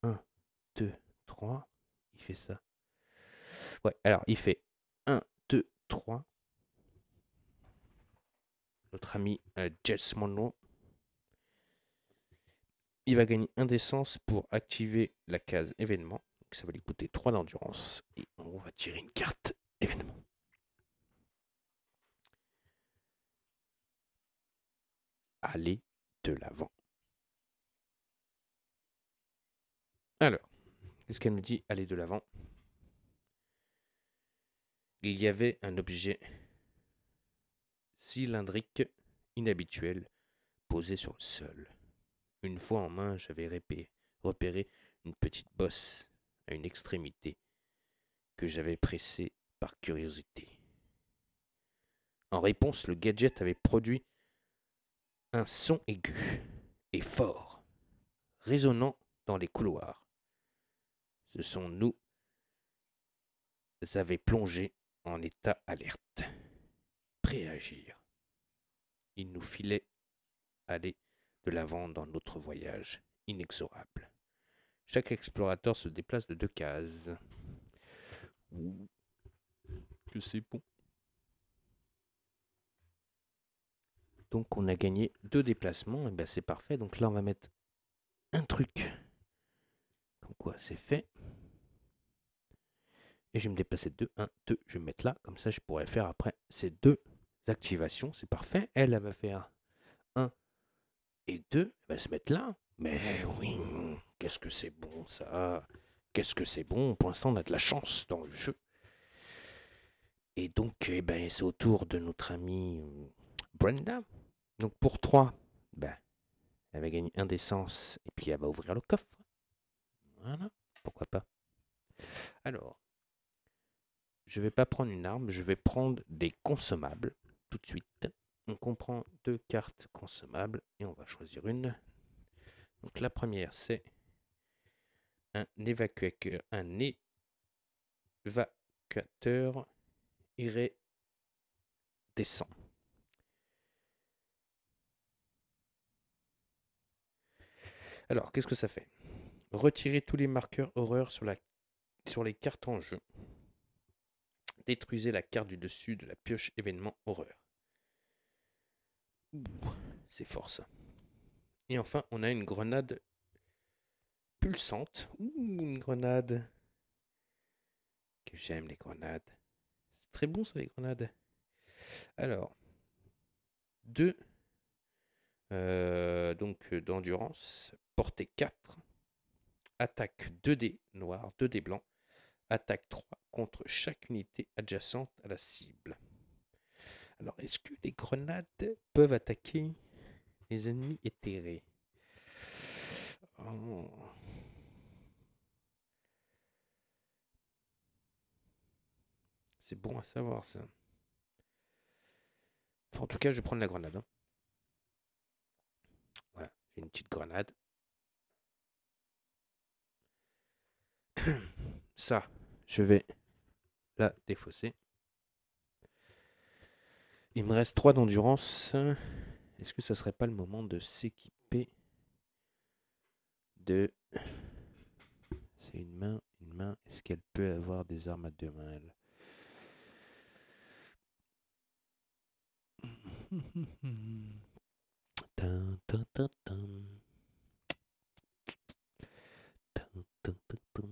1, 2, 3. Il fait ça. Ouais, alors il fait 1, 2, 3. Notre ami Jess Monroe. Il va gagner 1 d'essence pour activer la case événement. Donc ça va lui coûter 3 d'endurance. Et on va tirer une carte événement. Aller de l'avant. Alors, qu'est-ce qu'elle nous dit? Aller de l'avant. Il y avait un objet cylindrique inhabituel posé sur le sol. Une fois en main, j'avais repéré une petite bosse à une extrémité que j'avais pressée par curiosité. En réponse, le gadget avait produit un son aigu et fort, résonnant dans les couloirs. Ce son nous avait plongés en état alerte, prêts à agir. Il nous filait aller de l'avant dans notre voyage inexorable. Chaque explorateur se déplace de 2 cases. Ouh, que c'est bon. Donc on a gagné 2 déplacements, et ben c'est parfait. Donc là on va mettre un truc. Comme quoi c'est fait. Et je vais me déplacer de 2, 1, 2, je vais me mettre là. Comme ça je pourrais faire après ces 2 activations. C'est parfait. Elle va faire 1 et 2. Elle va se mettre là. Mais oui, qu'est-ce que c'est bon ça. Qu'est-ce que c'est bon. Pour l'instant on a de la chance dans le jeu. Et donc eh ben, c'est au tour de notre amie Brenda. Donc pour 3, ben, elle va gagner 1 d'essence et puis elle va ouvrir le coffre. Voilà, pourquoi pas. Alors, je vais pas prendre une arme, je vais prendre des consommables tout de suite. Donc on prend 2 cartes consommables et on va choisir une. Donc la première c'est un évacuateur iridescent. Alors, qu'est-ce que ça fait? Retirer tous les marqueurs horreur sur les cartes en jeu. Détruisez la carte du dessus de la pioche événement horreur. C'est fort ça. Et enfin, on a une grenade pulsante. Une grenade. Que j'aime les grenades. C'est très bon ça les grenades. Alors, 2 donc d'endurance. Portée 4. Attaque 2D noir, 2D blanc. Attaque 3 contre chaque unité adjacente à la cible. Alors, est-ce que les grenades peuvent attaquer les ennemis éthérés? Oh. C'est bon à savoir ça. Enfin, en tout cas, je vais prendre la grenade. Hein. Voilà, j'ai une petite grenade. Ça, je vais la défausser. Il me reste 3 d'endurance. Est-ce que ça serait pas le moment de s'équiper de... C'est une main, une main. Est-ce qu'elle peut avoir des armes à 2 mains, elle? Tan, tan, tan, tan. Tan, tan, tan, tan.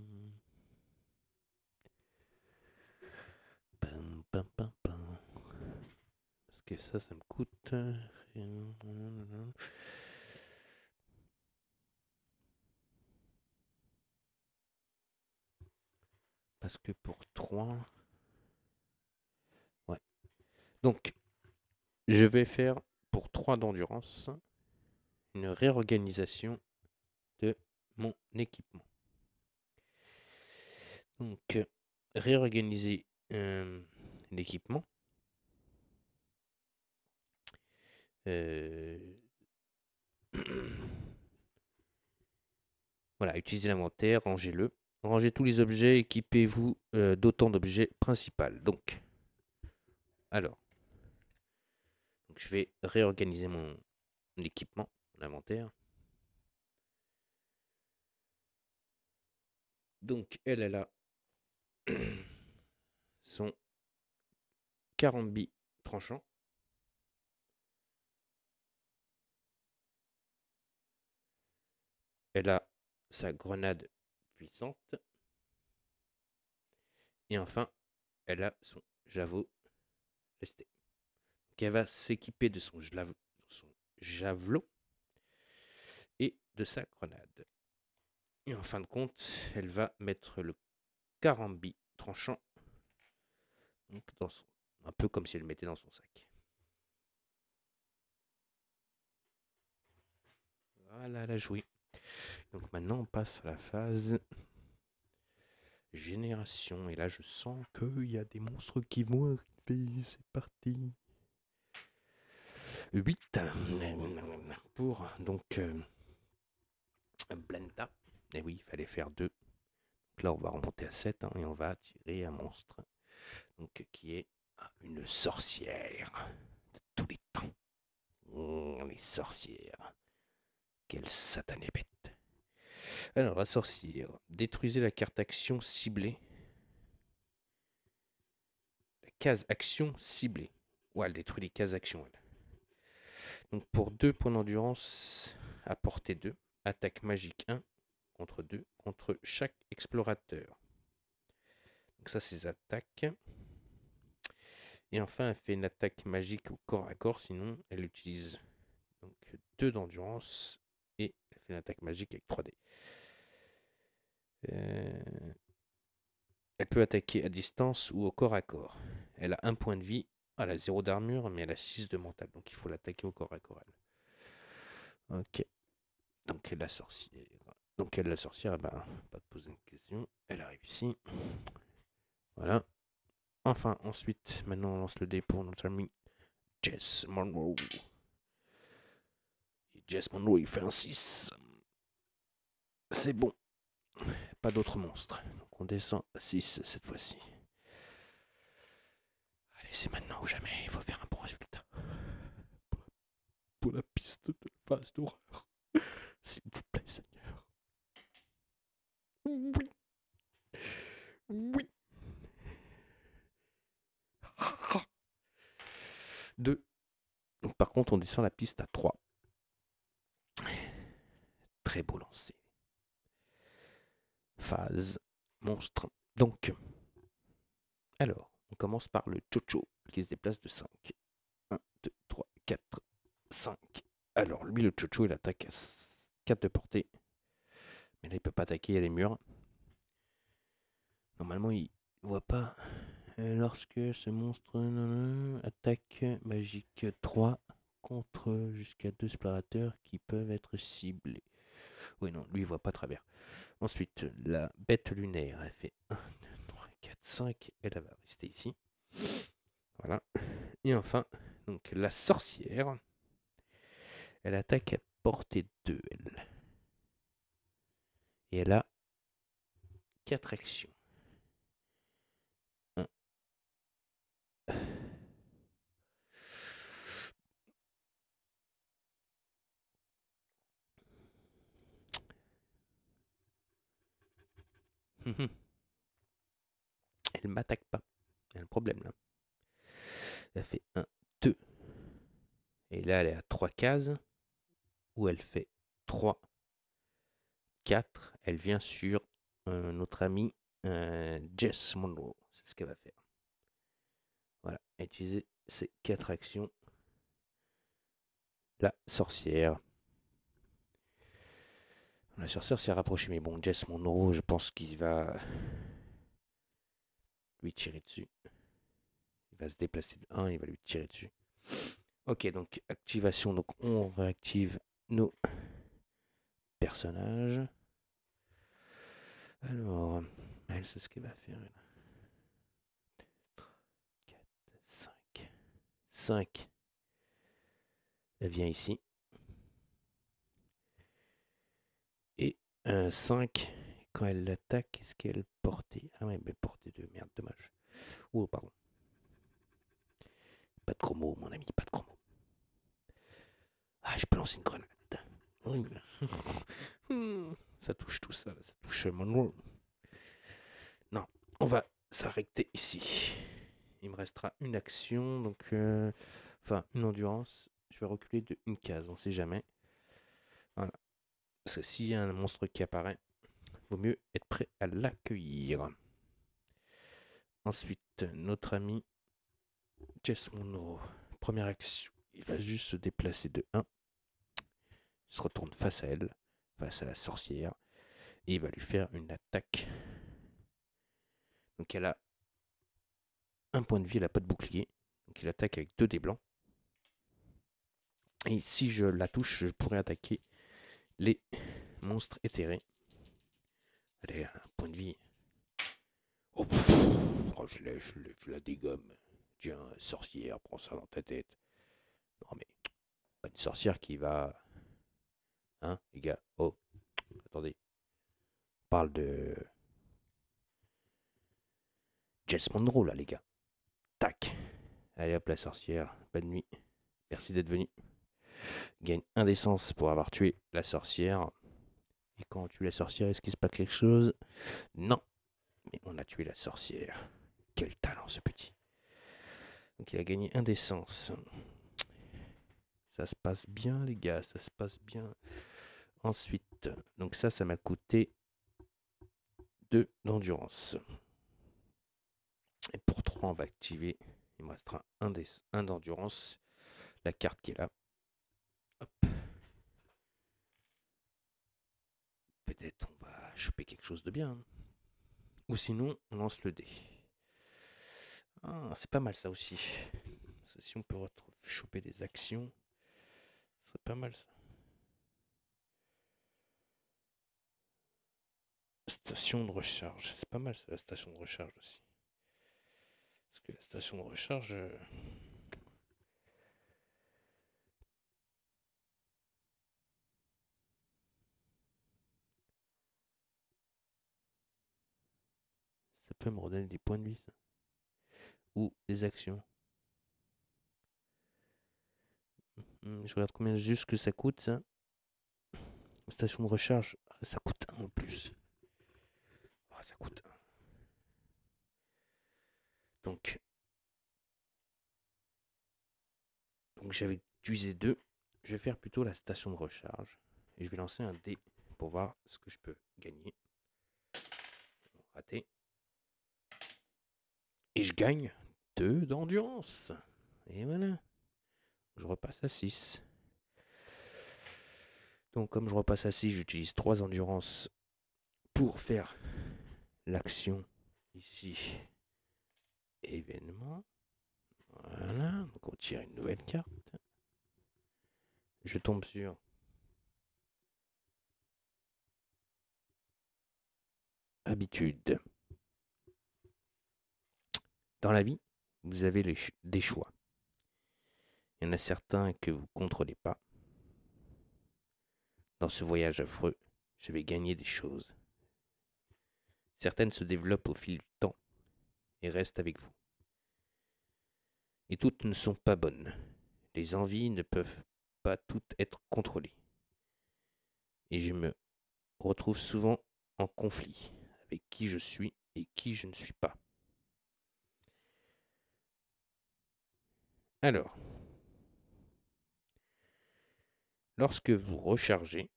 Pam, pam, pam, pam. Parce que ça me coûte... Parce que pour 3... Ouais. Donc, je vais faire pour 3 d'endurance une réorganisation de mon équipement. Donc, réorganiser l'équipement. Euh, Voilà, utilisez l'inventaire, rangez-le. Rangez tous les objets, équipez-vous d'autant d'objets principaux. Alors, je vais réorganiser mon équipement, l'inventaire. Donc, elle a son carambi tranchant. Elle a sa grenade puissante. Et enfin, elle a son javelot lesté. Donc, elle va s'équiper de son javelot et de sa grenade. Et en fin de compte, elle va mettre le carambi tranchant, donc un peu comme si elle le mettait dans son sac. Voilà, elle a joué. Donc maintenant, on passe à la phase génération. Et là, je sens qu'il y a des monstres qui vont arriver. C'est parti. 8 pour donc Blenda. Et oui, il fallait faire 2. Donc là, on va remonter à 7 et on va attirer un monstre donc, qui est une sorcière de tous les temps. Les sorcières. Quelle satanée bête. Alors, la sorcière. Détruisez la carte action ciblée. La case action ciblée. Ouais, elle détruit les cases action, elle. Donc, pour 2 points d'endurance, à portée 2. Attaque magique 1 contre 2 contre chaque explorateur. Donc, ça, c'est attaques. Et enfin, elle fait une attaque magique au corps à corps. Sinon, elle utilise donc 2 d'endurance. Et elle fait une attaque magique avec 3 dés. Elle peut attaquer à distance ou au corps à corps. Elle a 1 point de vie, elle a 0 d'armure, mais elle a 6 de mental. Donc il faut l'attaquer au corps à corps. Ok. Donc la sorcière. Donc la sorcière, eh ben, pas de poser une question. Elle arrive ici. Voilà. Enfin, ensuite, maintenant on lance le dé pour notre ami Jess Monroe. Et Jess Monroe, il fait un 6. C'est bon. Pas d'autres monstres. Donc on descend à 6 cette fois-ci. Allez, c'est maintenant ou jamais. Il faut faire un bon résultat. Pour la piste de phase d'horreur. S'il vous plaît, Seigneur. Oui. Oui. 2. Donc, par contre, on descend la piste à 3. Très beau lancer. Phase monstre. Donc, alors, on commence par le Chocho qui se déplace de 5. 1, 2, 3, 4, 5. Alors, lui, le Chocho, il attaque à 4 de portée. Mais là, il peut pas attaquer, il y a les murs. Normalement, il voit pas. Lorsque ce monstre attaque magique 3 contre jusqu'à 2 explorateurs qui peuvent être ciblés. Oui, non, lui, il voit pas à travers. Ensuite, la bête lunaire, elle fait 1, 2, 3, 4, 5. Elle va rester ici. Voilà. Et enfin, donc la sorcière, elle attaque à portée 2, elle. Et elle a 4 actions. 1. Elle m'attaque pas. Il y a un problème là. Elle fait 1, 2. Et là, elle est à 3 cases. Où elle fait 3, 4. Elle vient sur notre ami Jess Monroe. C'est ce qu'elle va faire. Voilà. Utiliser ces 4 actions. La sorcière. La sorcière s'est rapprochée. Mais bon, Jess Monroe, je pense qu'il va lui tirer dessus. Il va se déplacer de 1. Il va lui tirer dessus. Ok, donc activation. Donc on réactive nos personnages. Alors, elle sait ce qu'elle va faire. 4, 5. 5. Elle vient ici. Et un 5, quand elle l'attaque, est-ce qu'elle portée? Ah ouais, mais portée 2, merde, dommage. Oh, pardon. Pas de chromo, mon ami, pas de chromo. Ah, je peux lancer une grenade. Oui. Ça touche tout ça, là. Ça touche mon rôle. Non, on va s'arrêter ici. Il me restera une action, donc enfin une endurance. Je vais reculer de une case, on sait jamais. Voilà. Parce que s'il y a un monstre qui apparaît, vaut mieux être prêt à l'accueillir. Ensuite, notre ami Jess Monroe. Première action, il va juste se déplacer de 1. Il se retourne face à elle, face à la sorcière, et il va lui faire une attaque. Donc elle a un point de vie, elle n'a pas de bouclier. Donc il attaque avec 2 dés blancs. Et si je la touche, je pourrais attaquer les monstres éthérés. Allez, un point de vie. Oh, oh je la dégomme. Tiens, sorcière, prends ça dans ta tête. Non mais, pas une sorcière qui va... Hein, les gars? Oh, attendez. On parle de... Jess Monroe, là, les gars. Tac. Allez hop, la sorcière. Bonne nuit. Merci d'être venu. Gagne 1 d'essence pour avoir tué la sorcière. Et quand on tue la sorcière, est-ce qu'il se passe quelque chose? Non. Mais on a tué la sorcière. Quel talent, ce petit. Donc il a gagné 1 d'essence. Ça se passe bien, les gars. Ça se passe bien. Ensuite, donc ça m'a coûté 2 d'endurance. Et pour 3, on va activer. Il me restera 1 d'endurance. La carte qui est là. Hop. Peut-être on va choper quelque chose de bien. Ou sinon, on lance le dé. Ah, c'est pas mal ça aussi. Si on peut choper des actions, c'est pas mal ça. Station de recharge. C'est pas mal ça, la station de recharge aussi. Parce que la station de recharge... ça peut me redonner des points de vie, ça. Ou des actions. Je regarde combien juste que ça coûte, ça. Station de recharge, ça coûte 1 en plus. Oh, ça coûte 1. Donc j'avais utilisé 2. Je vais faire plutôt la station de recharge. Et je vais lancer un dé pour voir ce que je peux gagner. Raté. Et je gagne 2 d'endurance. Et voilà. Je repasse à 6. Donc comme je repasse à 6, j'utilise 3 endurances pour faire l'action ici. Événement. Voilà. Donc on tire une nouvelle carte. Je tombe sur habitude. Dans la vie, vous avez des choix. Il y en a certains que vous ne contrôlez pas. Dans ce voyage affreux, je vais gagner des choses. Certaines se développent au fil du temps et restent avec vous. Et toutes ne sont pas bonnes. Les envies ne peuvent pas toutes être contrôlées. Et je me retrouve souvent en conflit avec qui je suis et qui je ne suis pas. Alors, lorsque vous rechargez,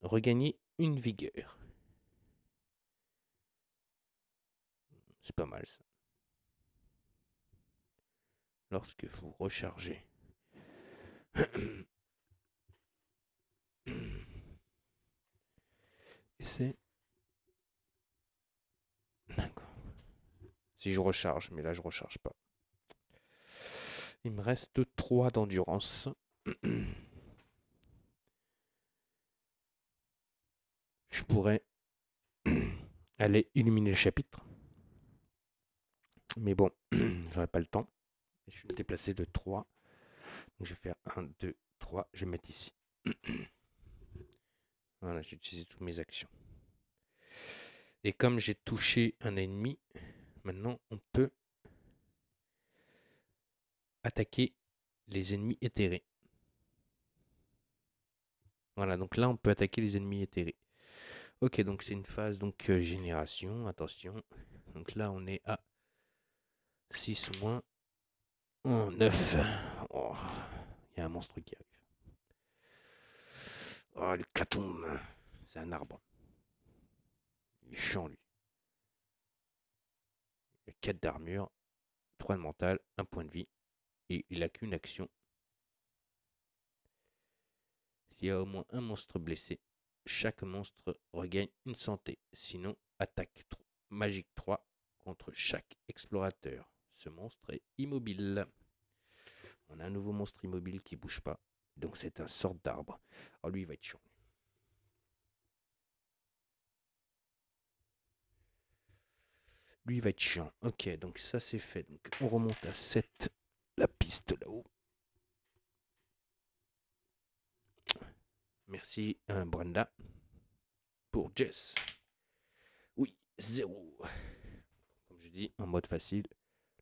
regagnez une vigueur. C'est pas mal ça. Lorsque vous rechargez. Et c'est... D'accord. Si je recharge, mais là je recharge pas. Il me reste 3 d'endurance. Je pourrais aller illuminer le chapitre. Mais bon, j'aurais pas le temps. Je vais me déplacer de 3. Donc, je vais faire 1, 2, 3. Je vais mettre ici. Voilà, j'ai utilisé toutes mes actions. Et comme j'ai touché un ennemi, maintenant on peut attaquer les ennemis éthérés. Voilà, donc là on peut attaquer les ennemis éthérés. Ok, donc c'est une phase donc génération, attention. Donc là on est à 6 moins. Oh, 9. Oh, il y a un monstre qui arrive. Oh, le catome. C'est un arbre. Il est chiant lui. Il a 4 d'armure, 3 de mental, 1 point de vie. Et il a qu'une action. S'il y a au moins un monstre blessé, chaque monstre regagne une santé. Sinon, attaque magique 3 contre chaque explorateur. Ce monstre est immobile. On a un nouveau monstre immobile qui bouge pas. Donc c'est un sort d'arbre. Alors lui, il va être chiant. Lui, il va être chiant. Ok, donc ça c'est fait. Donc on remonte à 7. La piste là-haut. Merci Brenda. Pour Jess. Oui, 0. Comme je dis, en mode facile,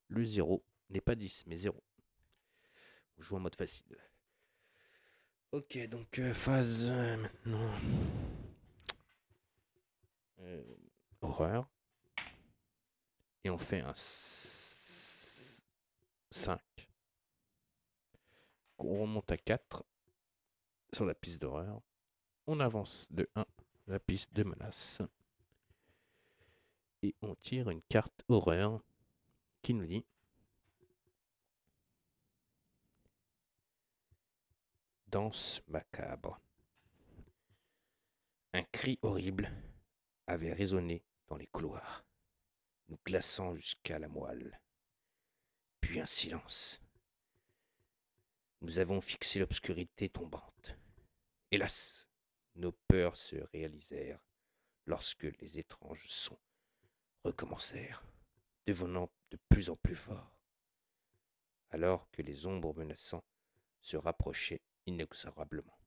le 0 n'est pas 10, mais 0. On joue en mode facile. Ok, donc phase maintenant. Horreur. Et on fait un 5. On remonte à 4 sur la piste d'horreur. On avance de 1 la piste de menace. Et on tire une carte horreur qui nous dit danse macabre. Un cri horrible avait résonné dans les couloirs, nous glaçant jusqu'à la moelle. Puis un silence. Nous avons fixé l'obscurité tombante. Hélas, nos peurs se réalisèrent lorsque les étranges sons recommencèrent, devenant de plus en plus forts, alors que les ombres menaçantes se rapprochaient inexorablement.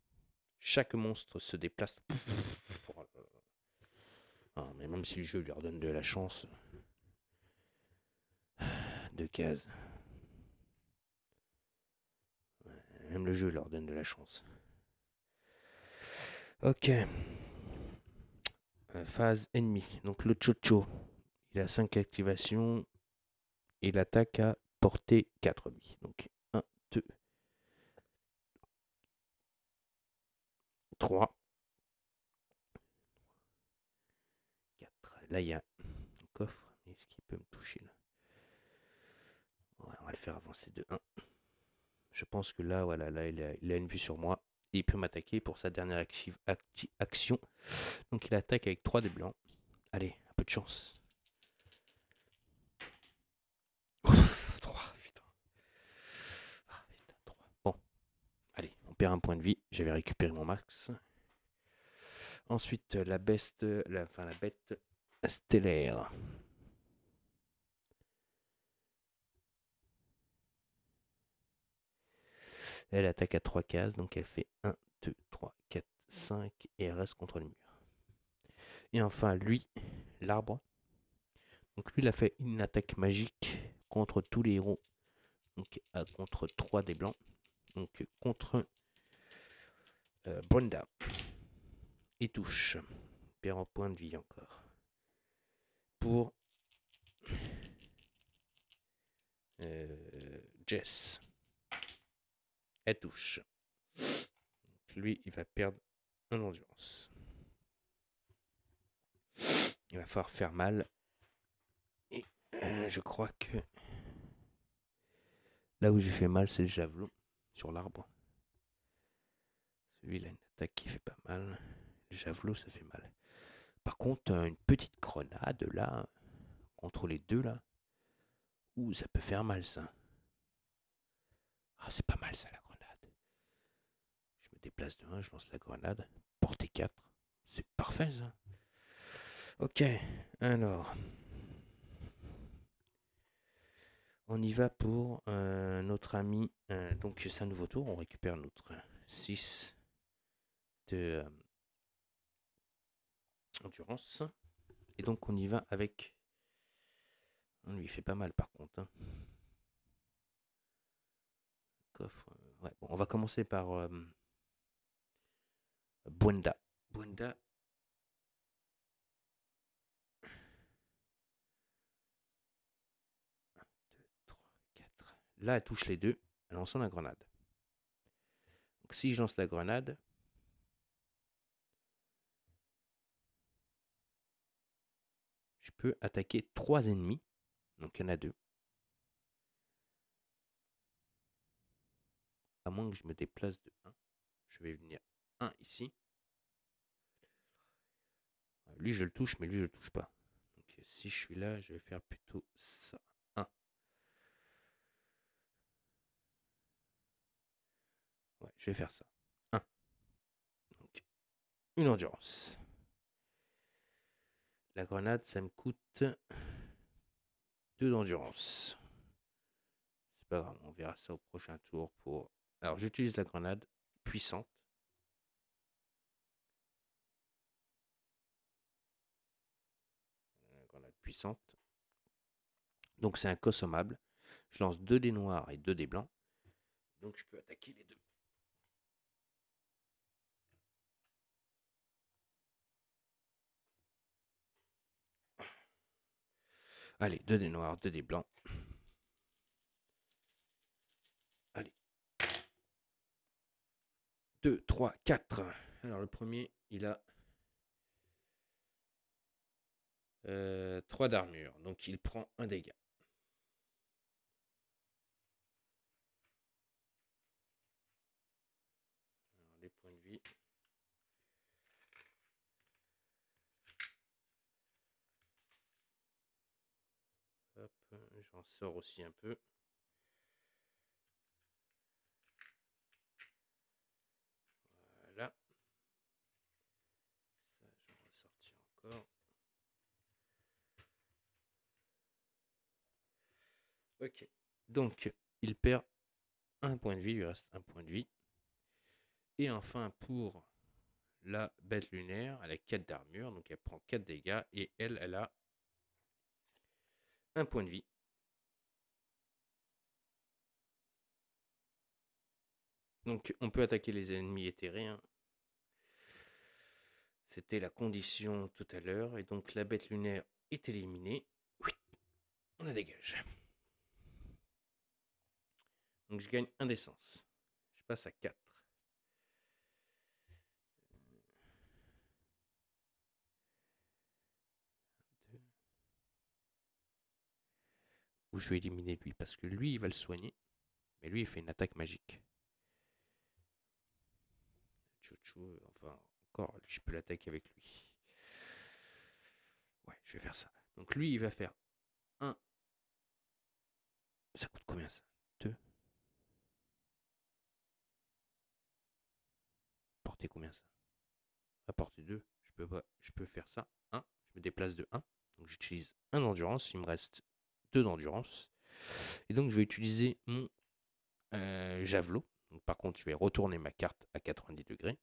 Chaque monstre se déplace. Ah, mais même si le jeu lui redonne de la chance, 2 cases. Même le jeu leur donne de la chance. Ok. Phase ennemie. Donc le Chocho, il a 5 activations. Et l'attaque à portée 4 lui. Donc 1, 2, 3, 4. Là, il y a un coffre. Est-ce qu'il peut me toucher là? Ouais, on va le faire avancer de 1. Je pense que là, voilà, là, il a une vue sur moi. Et il peut m'attaquer pour sa dernière action. Donc il attaque avec 3 des blancs. Allez, un peu de chance. 3, putain. Ah, putain, 3. Bon, allez, on perd un point de vie. J'avais récupéré mon max. Ensuite, la bête stellaire. Elle attaque à 3 cases, donc elle fait 1, 2, 3, 4, 5 et elle reste contre le mur. Et enfin, lui, l'arbre. Donc lui, il a fait une attaque magique contre tous les héros. Donc contre 3 des blancs. Donc contre Brenda. Il touche. Perd en point de vie encore. Pour Jess. Elle touche. Donc lui, il va perdre en endurance. Il va falloir faire mal. Et je crois que là où j'ai fait mal, c'est le javelot sur l'arbre. Celui-là, une attaque qui fait pas mal. Le javelot, ça fait mal. Par contre, une petite grenade là, contre les deux là. Ouh, ça peut faire mal ça. Ah, c'est pas mal ça la grenade. Je me déplace de 1, je lance la grenade. Portée 4. C'est parfait ça. Ok, alors. On y va pour notre ami. Donc c'est un nouveau tour. On récupère notre 6 de endurance. Et donc on y va avec... On lui fait pas mal par contre. Hein. Coffre. Ouais, bon, on va commencer par Buenda. Buenda. 2, 3, 4. Là, elle touche les deux. Elle lance la grenade. Donc si je lance la grenade, je peux attaquer 3 ennemis. Donc il y en a 2. À moins que je me déplace de 1. Je vais venir 1 ici. Lui, je le touche, mais lui, je le touche pas. Donc si je suis là, je vais faire plutôt ça. 1. Ouais, je vais faire ça. 1. Donc, une endurance. La grenade, ça me coûte 2 d'endurance. C'est pas grave, on verra ça au prochain tour pour... Alors, j'utilise la grenade puissante. La grenade puissante. Donc, c'est un consommable. Je lance 2 dés noirs et 2 dés blancs. Donc, je peux attaquer les deux. Allez, 2 dés noirs, 2 dés blancs. Allez. 2, 3, 4. Alors, le premier, il a 3 d'armure. Donc, il prend un dégât. Alors, les points de vie. Hop, j'en sors aussi un peu. Voilà. Ça, j'en ressortir encore. Ok. Donc, il perd un point de vie, il lui reste un point de vie. Et enfin, pour la bête lunaire, elle a 4 d'armure, donc elle prend 4 dégâts. Et elle, elle a un point de vie. Donc, on peut attaquer les ennemis éthérés. Hein. C'était la condition tout à l'heure. Et donc, la bête lunaire est éliminée. Oui, on la dégage. Donc, je gagne un d'essence. Je passe à 4. Ou je vais éliminer lui, parce que lui, il va le soigner. Mais lui, il fait une attaque magique. Chouchou, enfin, encore, je peux l'attaquer avec lui. Ouais, je vais faire ça. Donc lui, il va faire 1. Ça coûte combien ça? 2. Porter combien ça? À porter 2. Je peux faire ça. 1. Je me déplace de 1. Donc j'utilise 1 d'endurance. Il me reste 2 d'endurance. Et donc je vais utiliser mon javelot. Donc, par contre, je vais retourner ma carte à 90 degrés.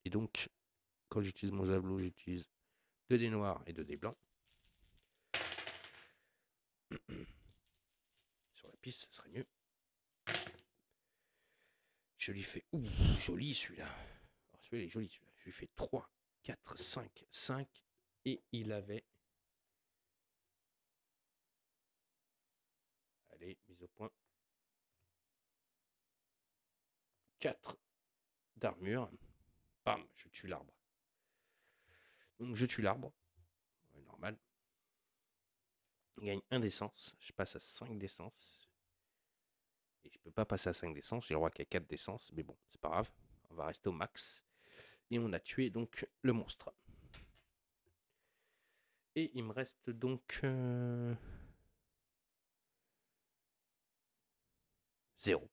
Et donc, quand j'utilise mon javelot, j'utilise 2 dés noirs et 2 dés blancs. Sur la piste, ça serait mieux. Je lui fais... Ouh, joli celui-là. Alors celui-là, il est joli celui-là. Je lui fais 3, 4, 5, 5. Et il avait... Allez, mise au point. 4 d'armure. Bam, je tue l'arbre. Donc je tue l'arbre. Ouais, normal. Il gagne 1 d'essence. Je passe à 5 d'essence. Et je peux pas passer à 5 d'essence. J'ai le droit qu'à 4 d'essence. Mais bon, c'est pas grave. On va rester au max. Et on a tué donc le monstre. Et il me reste donc 0.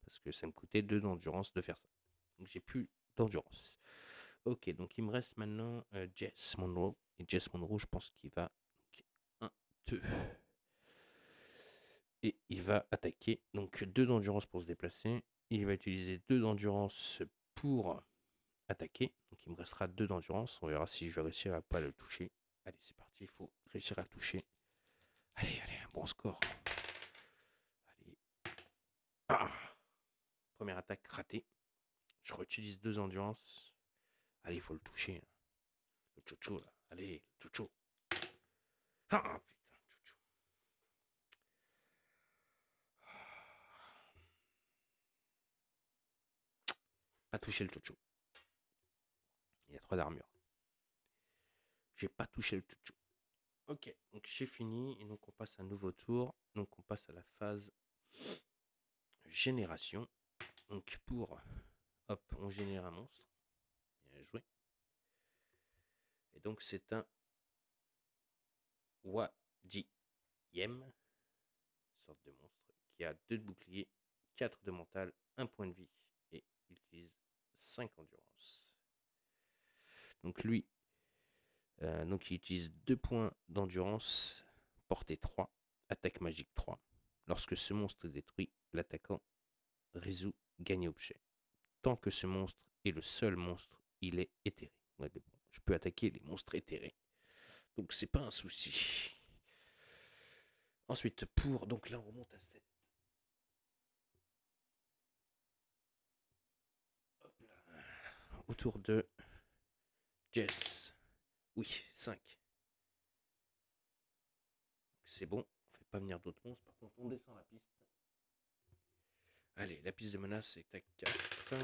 Parce que ça me coûtait 2 d'endurance de faire ça. Donc j'ai plus d'endurance. Ok, donc il me reste maintenant Jess Monroe. Et Jess Monroe, je pense qu'il va... 1, 2. il va attaquer. Donc 2 d'endurance pour se déplacer. Il va utiliser 2 d'endurance pour attaquer. Donc il me restera 2 d'endurance. On verra si je vais réussir à pas le toucher. Allez, c'est parti, il faut réussir à le toucher. Allez, allez, un bon score. Allez. Ah, première attaque ratée. Je réutilise 2 endurance. Allez, il faut le toucher. Le chouchou, là. Allez, le chouchou. Ah, putain, chouchou. Pas touché le chouchou. Il y a 3 d'armure. J'ai pas touché le chouchou. Ok, donc j'ai fini. Et donc on passe à un nouveau tour. Donc on passe à la phase génération. Donc pour... Hop, on génère un monstre. Bien joué. Et donc c'est un Wadiyem, sorte de monstre, qui a 2 de bouclier, 4 de mental, 1 point de vie. Et il utilise 5 endurance. Donc lui, donc il utilise 2 points d'endurance, portée 3, attaque magique 3. Lorsque ce monstre est détruit, l'attaquant résout gagne objet. Tant que ce monstre est le seul monstre, il est éthéré. Ouais, mais bon, je peux attaquer les monstres éthérés. Donc c'est pas un souci. Ensuite, pour... Donc là, on remonte à 7. Hop là. Autour de Jess. Oui, 5. C'est bon. On fait pas venir d'autres monstres. Par contre, on descend la piste. Allez, la piste de menace est à 4.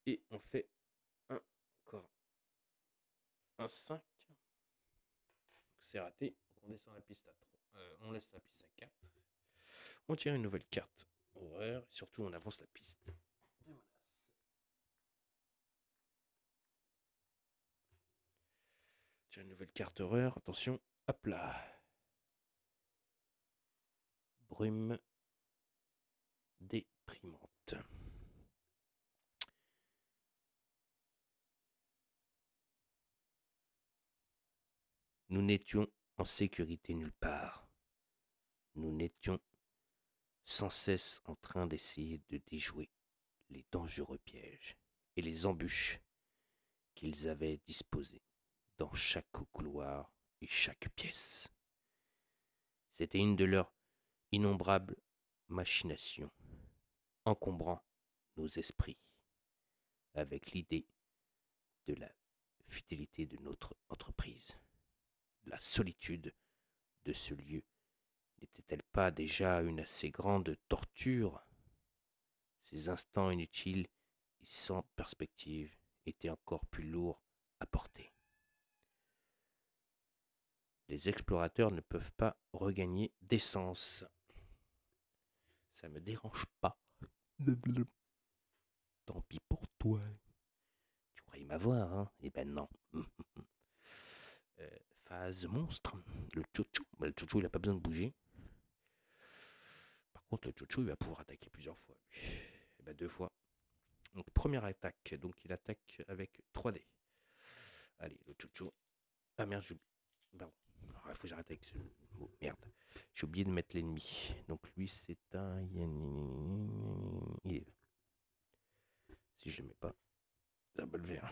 Et on fait encore un 5. C'est raté. Donc on descend la piste à 3. On laisse la piste à 4. On tire une nouvelle carte horreur. Et surtout, on avance la piste de menace. Tire une nouvelle carte horreur. Attention. Hop là. Brume déprimante. Nous n'étions en sécurité nulle part. Nous n'étions sans cesse en train d'essayer de déjouer les dangereux pièges et les embûches qu'ils avaient disposés dans chaque couloir et chaque pièce. C'était une de leurs innombrables machinations, encombrant nos esprits avec l'idée de la fidélité de notre entreprise. La solitude de ce lieu n'était-elle pas déjà une assez grande torture? Ces instants inutiles et sans perspective étaient encore plus lourds à porter. Les explorateurs ne peuvent pas regagner d'essence. Ça me dérange pas. Tant pis pour toi. Tu croyais m'avoir, hein? Eh ben non. Phase monstre. Le chouchou. Le chouchou, il a pas besoin de bouger. Par contre, le chouchou, il va pouvoir attaquer plusieurs fois. Eh ben 2 fois. Donc, première attaque. Donc, il attaque avec 3 dés. Allez, le chouchou. Ah merde, j'ai oublié. Pardon. Il faut que j'arrête avec ce mot. Merde. J'ai oublié de mettre l'ennemi. Donc, lui, c'est un... Il est là. Si je le mets pas, ça va le faire.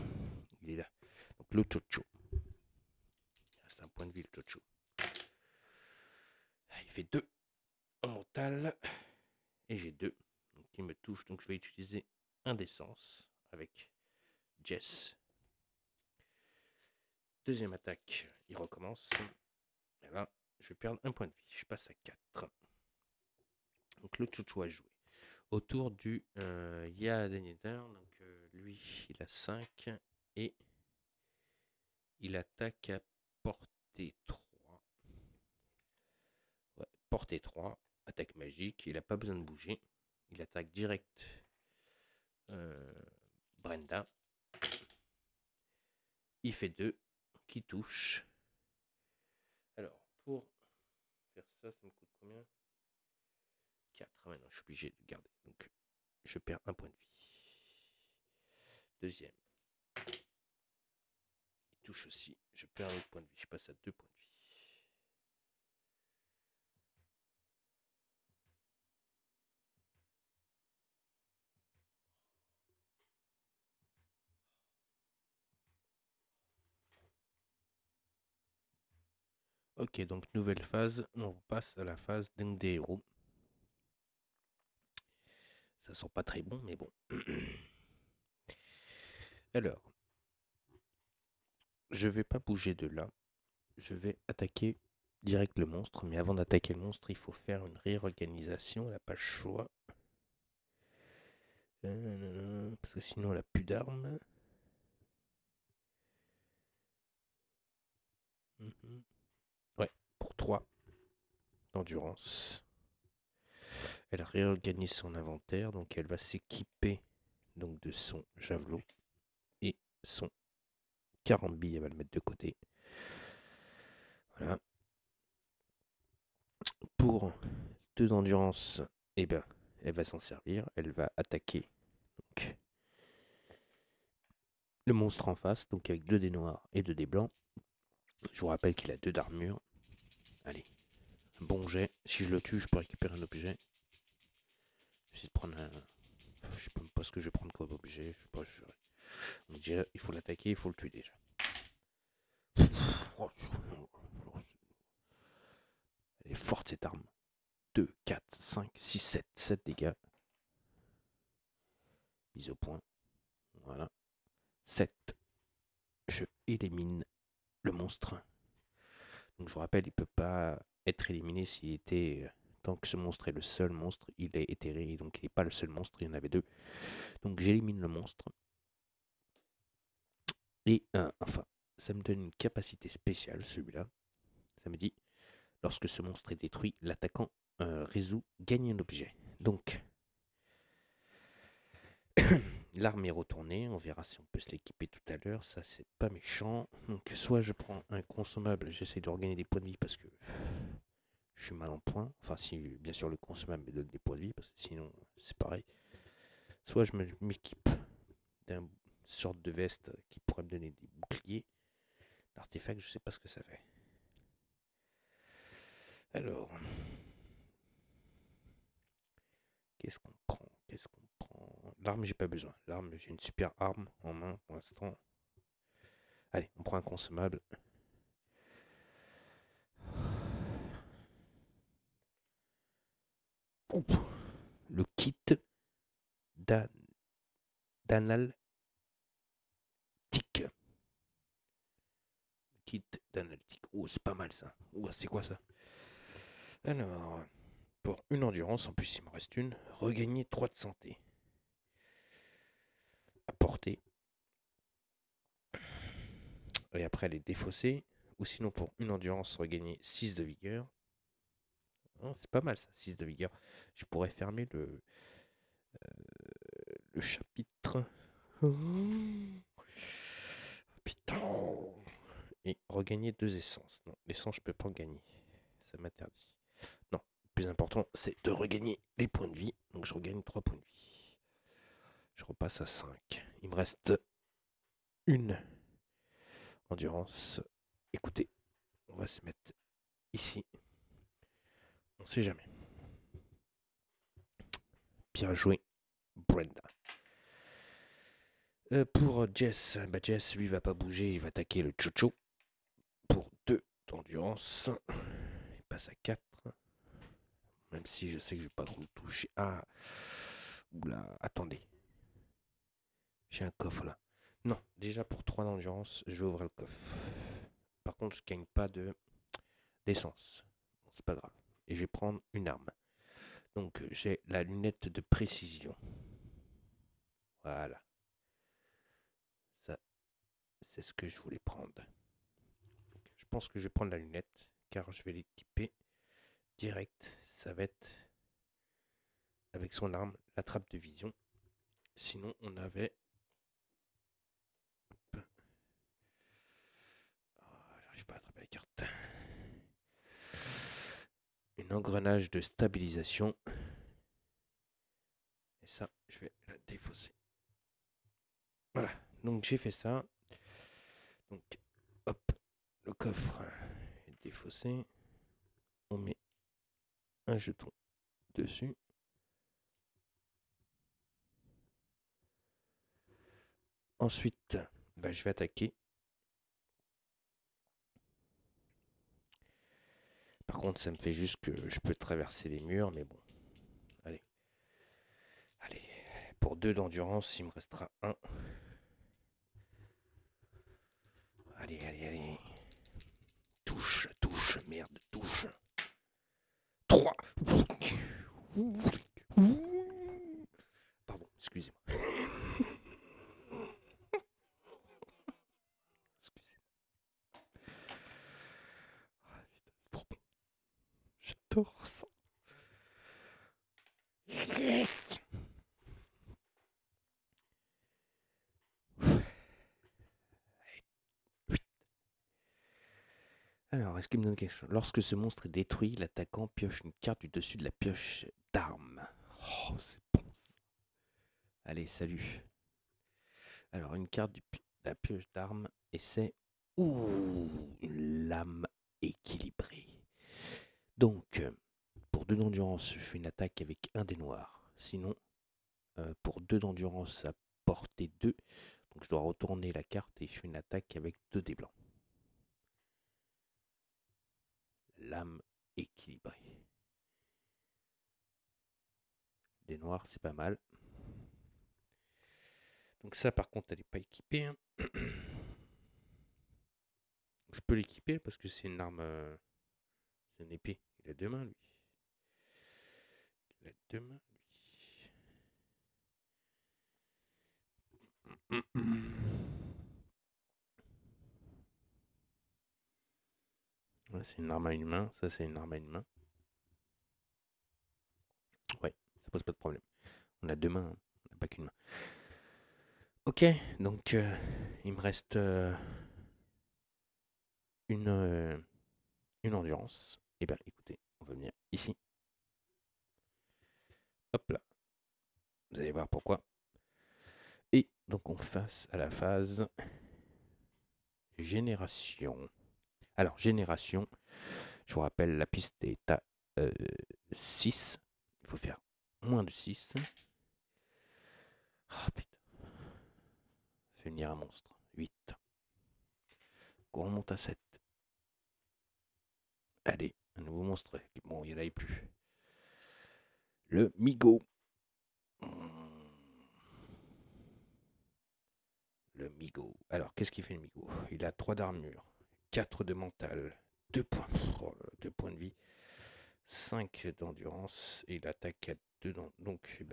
Il est là. Donc, le chouchou. Il reste un point de vie, le chouchou. Il fait 2 en mental. Et j'ai 2. Donc, il me touche. Donc, je vais utiliser un d'essence avec Jess. Deuxième attaque, il recommence. Et là, je vais perdre un point de vie. Je passe à 4. Donc le chouchou a joué. Autour du Yadeneder, donc lui, il a 5. Et il attaque à portée 3. Ouais, portée 3. Attaque magique. Il n'a pas besoin de bouger. Il attaque direct Brenda. Il fait 2. Qui touche. Alors, pour faire ça, ça me coûte combien? 4. Maintenant, je suis obligé de garder. Donc, je perds un point de vie. Deuxième. Il touche aussi. Je perds un autre point de vie. Je passe à 2 points de vie. Ok, donc nouvelle phase, on passe à la phase des héros. Ça sent pas très bon, mais bon. Alors, je vais pas bouger de là. Je vais attaquer direct le monstre, mais avant d'attaquer le monstre, il faut faire une réorganisation. Elle n'a pas le choix. Parce que sinon, elle a plus d'armes. Ouais, pour 3 d'endurance. Elle réorganise son inventaire, donc elle va s'équiper donc de son javelot et son carambi, elle va le mettre de côté. Voilà. Pour 2 d'endurance, eh ben, elle va s'en servir. Elle va attaquer donc, le monstre en face, donc avec 2 dés noirs et 2 dés blancs. Je vous rappelle qu'il a 2 d'armure. Allez, un bon jet. Si je le tue, je peux récupérer un objet. Je vais essayer de prendre un. Je sais même pas ce que je vais prendre comme objet. Je sais pas. Donc déjà, il faut l'attaquer, il faut le tuer déjà. Elle est forte cette arme. 2, 4, 5, 6, 7. 7 dégâts. Mise au point. Voilà. 7. Je élimine le monstre. Donc je vous rappelle, il ne peut pas être éliminé s'il était. Tant que ce monstre est le seul monstre, il est éthéré. Donc il n'est pas le seul monstre, il y en avait 2. Donc j'élimine le monstre. Et enfin, ça me donne une capacité spéciale, celui-là. Ça me dit, lorsque ce monstre est détruit, l'attaquant gagne un objet. Donc, l'arme est retournée. On verra si on peut se l'équiper tout à l'heure. Ça, c'est pas méchant. Donc, soit je prends un consommable, j'essaie de regagner des points de vie parce que je suis mal en point. Enfin, si bien sûr le consommable me donne des points de vie, parce que sinon, c'est pareil. Soit je m'équipe d'une sorte de veste qui pourrait me donner des boucliers. L'artefact, je sais pas ce que ça fait. Alors, qu'est-ce qu'on prend? Qu'est-ce qu'on prend? L'arme, j'ai pas besoin. L'arme, j'ai une super arme en main pour l'instant. Allez, on prend un consommable. Oup, le kit d'analytique. Kit d'analytique. Oh, c'est pas mal ça. Oh, c'est quoi ça? Alors, pour une endurance, en plus il me reste une, regagner 3 de santé. À portée. Et après, elle est défaussée. Ou sinon, pour une endurance, regagner 6 de vigueur. Oh, c'est pas mal ça, 6 de vigueur. Je pourrais fermer le chapitre. Oh, putain. Et regagner 2 essences. Non, l'essence, je peux pas en gagner. Ça m'interdit. Non, le plus important, c'est de regagner les points de vie. Donc je regagne 3 points de vie. Je repasse à 5. Il me reste une endurance. Écoutez, on va se mettre ici. On sait jamais. Bien joué, Brenda. Pour Jess, bah Jess, lui, va pas bouger. Il va attaquer le Chocho. Pour 2 d'endurance. Il passe à 4. Même si je sais que je vais pas trop le toucher. Ah, oula, attendez. J'ai un coffre là. Non, déjà pour 3 d'endurance, je vais ouvrir le coffre. Par contre, je gagne pas d'essence. C'est pas grave. Et je vais prendre une arme. Donc j'ai la lunette de précision. Voilà. Ça, c'est ce que je voulais prendre. Donc, je pense que je vais prendre la lunette, car je vais l'équiper direct. Ça va être avec son arme, la trappe de vision. Sinon, on avait... Oh, j'arrive pas à attraper la carte. Un engrenage de stabilisation. Et ça, je vais la défausser. Voilà, donc j'ai fait ça. Donc, hop, le coffre est défaussé. On met un jeton dessus. Ensuite, bah, je vais attaquer. contre, ça me fait juste que je peux traverser les murs, mais bon. Allez. Allez. Pour 2 d'endurance, il me restera 1. Allez, allez, allez. Touche, touche, merde, touche. 3. Pardon, excusez-moi. Excusez-moi. Ah, putain, c'est trop bon. J'adore ça. Yes. Alors, est-ce qu'il me donne quelque chose? Lorsque ce monstre est détruit, l'attaquant pioche une carte du dessus de la pioche d'armes. Oh, c'est bon ça. Allez, salut. Alors, une carte de la pioche d'armes et c'est... Ouh, lame équilibrée. Donc, pour 2 d'endurance, je fais une attaque avec un dé noir. Sinon, pour 2 d'endurance à portée 2, donc je dois retourner la carte et je fais une attaque avec 2 dés blancs. Lame équilibrée. Des noirs, c'est pas mal. Donc ça, par contre, elle n'est pas équipée. Hein. Je peux l'équiper parce que c'est une arme... c'est une épée. Il a 2 mains, lui. Il a 2 mains, lui. Ouais, c'est une arme à une main. Ça, c'est une arme à une main. Ouais, ça pose pas de problème. On a 2 mains, hein. On n'a pas qu'une main. Ok, donc il me reste une endurance. Et bien écoutez, on va venir ici. Hop là. Vous allez voir pourquoi. Et donc on passe à la phase génération. Alors génération, je vous rappelle, la piste est à 6. Il faut faire moins de 6. Oh putain. Fait venir un monstre. 8. On remonte à 7. Allez, un nouveau monstre. Bon, il n'y en avait plus. Le Migo. Le Migo. Alors, qu'est-ce qu'il fait le Migo? Il a 3 d'armure, 4 de mental, 2 points, 2 points de vie, 5 d'endurance et il attaque à 2 donc,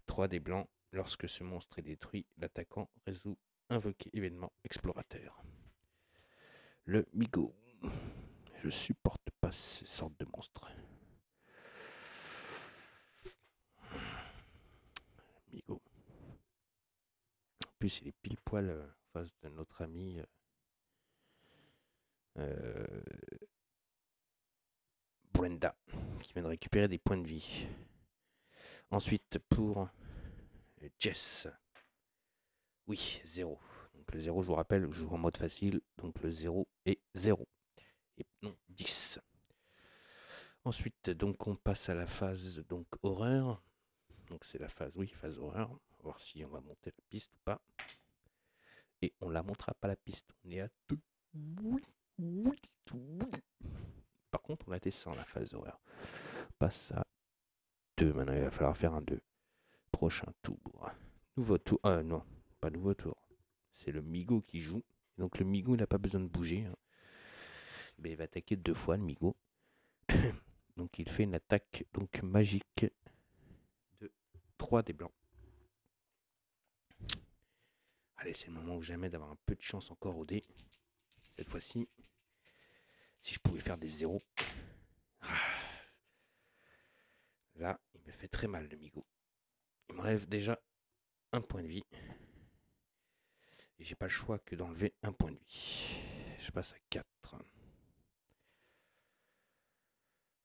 3 des blancs. Lorsque ce monstre est détruit, l'attaquant résout invoquer événement explorateur. Le Migo. Je supporte pas ces sortes de monstres. Migo. En plus, il est pile poil en face de notre ami Brenda, qui vient de récupérer des points de vie. Ensuite, pour Jess. Oui, 0. Donc le 0, je vous rappelle, je joue en mode facile. Donc le 0 est 0. Et non, 10. Ensuite, donc on passe à la phase donc horreur. Donc c'est la phase, oui, phase horreur. On va voir si on va monter la piste ou pas. Et on la montera pas la piste. On est à 2. Oui, oui, oui. Par contre, on la descend la phase horreur. On passe à 2. Maintenant, il va falloir faire un 2. Prochain tour. Nouveau tour. Non, pas nouveau tour. C'est le Migo qui joue. Donc le Migo, il n'a pas besoin de bouger. Hein. Mais il va attaquer 2 fois le Migo. Donc il fait une attaque donc magique de 3 des blancs. Allez, c'est le moment ou jamais d'avoir un peu de chance encore au dé. Cette fois-ci, si je pouvais faire des 0. Là, il me fait très mal le Migo. Il m'enlève déjà un point de vie. Et j'ai pas le choix que d'enlever un point de vie. Je passe à 4.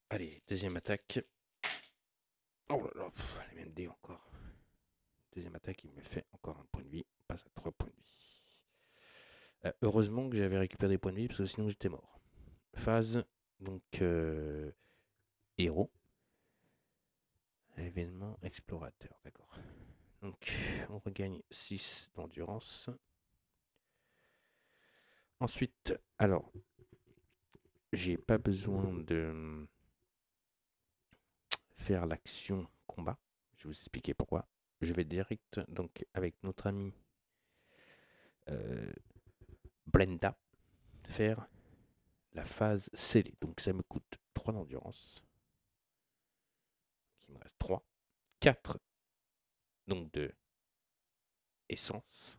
Allez, deuxième attaque. Oh là là, les mêmes dés encore. Deuxième attaque, il me fait encore un point de vie. On passe à 3 points de vie. Heureusement que j'avais récupéré des points de vie, parce que sinon j'étais mort. Phase, donc, héros. Événement explorateur, d'accord. Donc, on regagne 6 d'endurance. Ensuite, alors, j'ai pas besoin de faire l'action combat. Je vais vous expliquer pourquoi. Je vais direct, donc, avec notre ami Brenda, faire la phase scellée. Donc, ça me coûte 3 d'endurance. Il me reste 3. 4 donc de essence.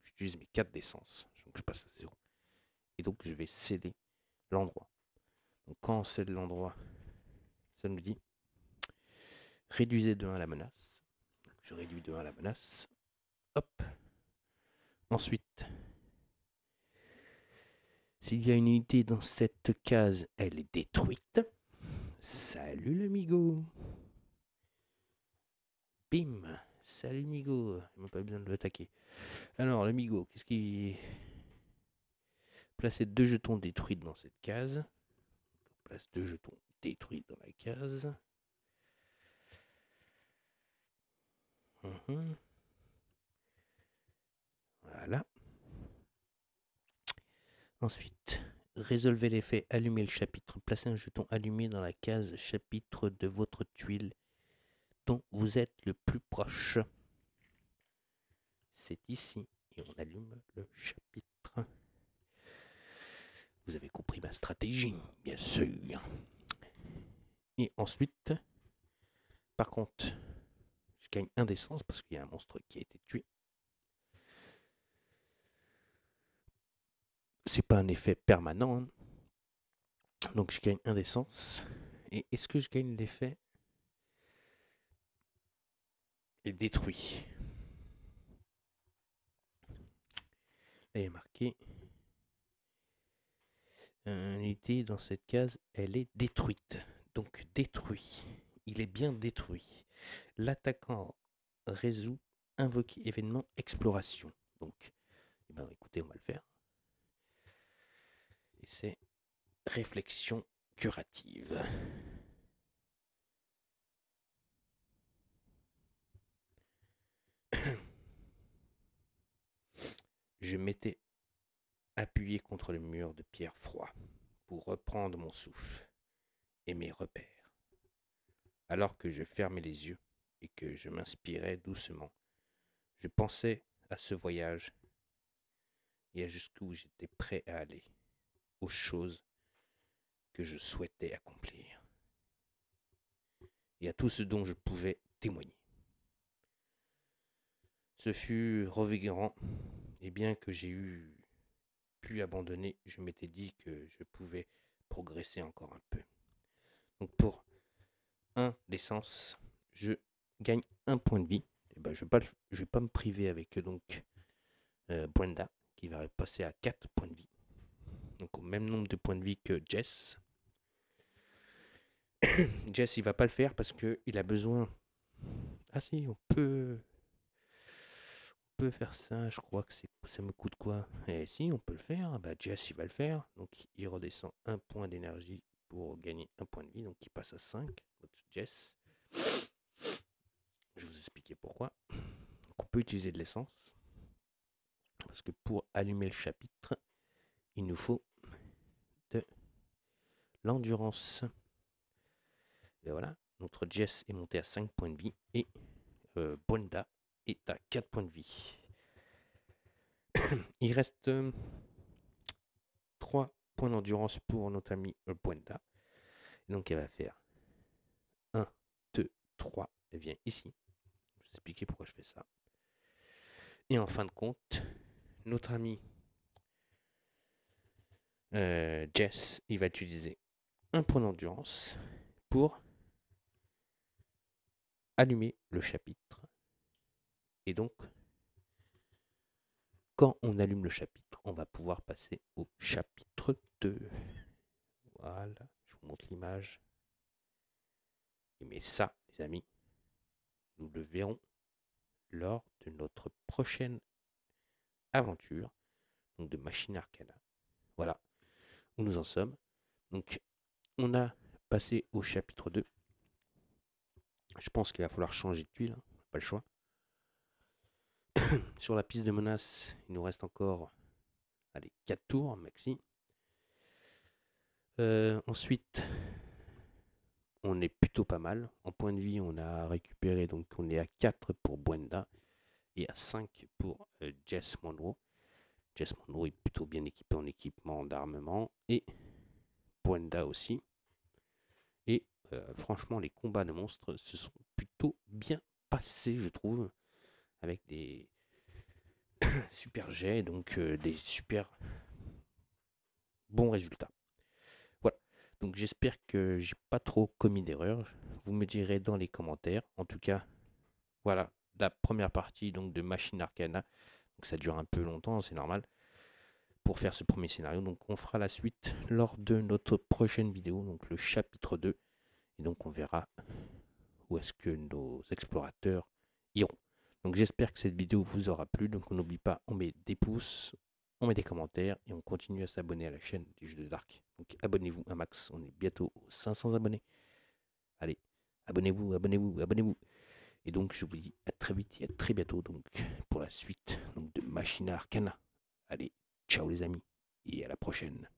J'utilise mes 4 d'essence. Donc, je passe à 0. Et donc, je vais sceller l'endroit. Donc, quand on scelle l'endroit, ça nous dit réduisez de 1 la menace. Je réduis de 1 la menace. Hop. Ensuite, s'il y a une unité dans cette case, elle est détruite. Salut le migo. Bim. Salut migo. Il n'a pas besoin de l'attaquer. Alors, le migo, qu'est-ce qui... Placer 2 jetons détruits dans cette case. On place 2 jetons détruits dans la case. Voilà. Ensuite, résolvez l'effet allumer le chapitre. Placez un jeton allumé dans la case chapitre de votre tuile dont vous êtes le plus proche. C'est ici. Et on allume le chapitre. Vous avez compris ma stratégie, bien sûr. Et ensuite, par contre, je gagne 1 d'essence parce qu'il y a un monstre qui a été tué. C'est pas un effet permanent. Hein. Donc je gagne 1 d'essence. Et est-ce que je gagne l'effet est détruit? Là, il est marqué. L'unité dans cette case, elle est détruite. Donc détruit. Il est bien détruit. L'attaquant résout invoquer événement exploration. Donc, eh ben, écoutez, on va le faire. Et c'est réflexion curative. Je m'étais appuyé contre le mur de pierre froid pour reprendre mon souffle et mes repères. Alors que je fermais les yeux et que je m'inspirais doucement, je pensais à ce voyage et à jusqu'où j'étais prêt à aller, aux choses que je souhaitais accomplir et à tout ce dont je pouvais témoigner. Ce fut revigorant, et bien que j'ai pu abandonner, je m'étais dit que je pouvais progresser encore un peu. Donc pour 1 d'essence, je gagne 1 point de vie. Et ben je ne vais pas me priver avec donc Brenda, qui va passer à 4 points de vie. Donc au même nombre de points de vie que Jess. Jess, il va pas le faire parce qu'il a besoin... Ah si, on peut faire ça, je crois que ça me coûte quoi? Eh si, on peut le faire, bah Jess il va le faire, donc il redescend 1 point d'énergie pour gagner 1 point de vie, donc il passe à 5, notre Jess. Je vais vous expliquer pourquoi. Donc on peut utiliser de l'essence, parce que pour allumer le chapitre, il nous faut de l'endurance. Et voilà, notre Jess est monté à 5 points de vie, et Brenda est à 4 points de vie. Il reste 3 points d'endurance pour notre ami Brenda. Donc elle va faire 1, 2, 3. Elle vient ici. Je vais vous expliquer pourquoi je fais ça. Et en fin de compte, notre ami Jess, il va utiliser 1 point d'endurance pour allumer le chapitre. Et donc, quand on allume le chapitre, on va pouvoir passer au chapitre 2. Voilà, je vous montre l'image. Mais ça, les amis, nous le verrons lors de notre prochaine aventure, donc de Machine Arcana. Voilà où nous en sommes. Donc, on a passé au chapitre 2. Je pense qu'il va falloir changer de tuile, hein, pas le choix. Sur la piste de menace, il nous reste encore 4 tours maxi. Ensuite, on est plutôt pas mal. En point de vie, on a récupéré, donc on est à 4 pour Buenda et à 5 pour Jess Monroe. Jess Monroe est plutôt bien équipé en équipement d'armement et Buenda aussi. Et franchement, les combats de monstres se sont plutôt bien passés, je trouve, avec des super jets, donc des super bons résultats. Voilà. Donc j'espère que j'ai pas trop commis d'erreurs. Vous me direz dans les commentaires. En tout cas, voilà la première partie donc de Machine Arcana. Donc ça dure un peu longtemps, c'est normal, pour faire ce premier scénario. Donc on fera la suite lors de notre prochaine vidéo, donc le chapitre 2. Et donc on verra où est-ce que nos explorateurs iront. Donc j'espère que cette vidéo vous aura plu. Donc on n'oublie pas, on met des pouces, on met des commentaires et on continue à s'abonner à la chaîne des Jeux de Dark. Donc abonnez-vous un max, on est bientôt aux 500 abonnés. Allez, abonnez-vous, abonnez-vous, abonnez-vous. Et donc je vous dis à très vite et à très bientôt donc pour la suite donc, de Machina Arcana. Allez, ciao les amis et à la prochaine.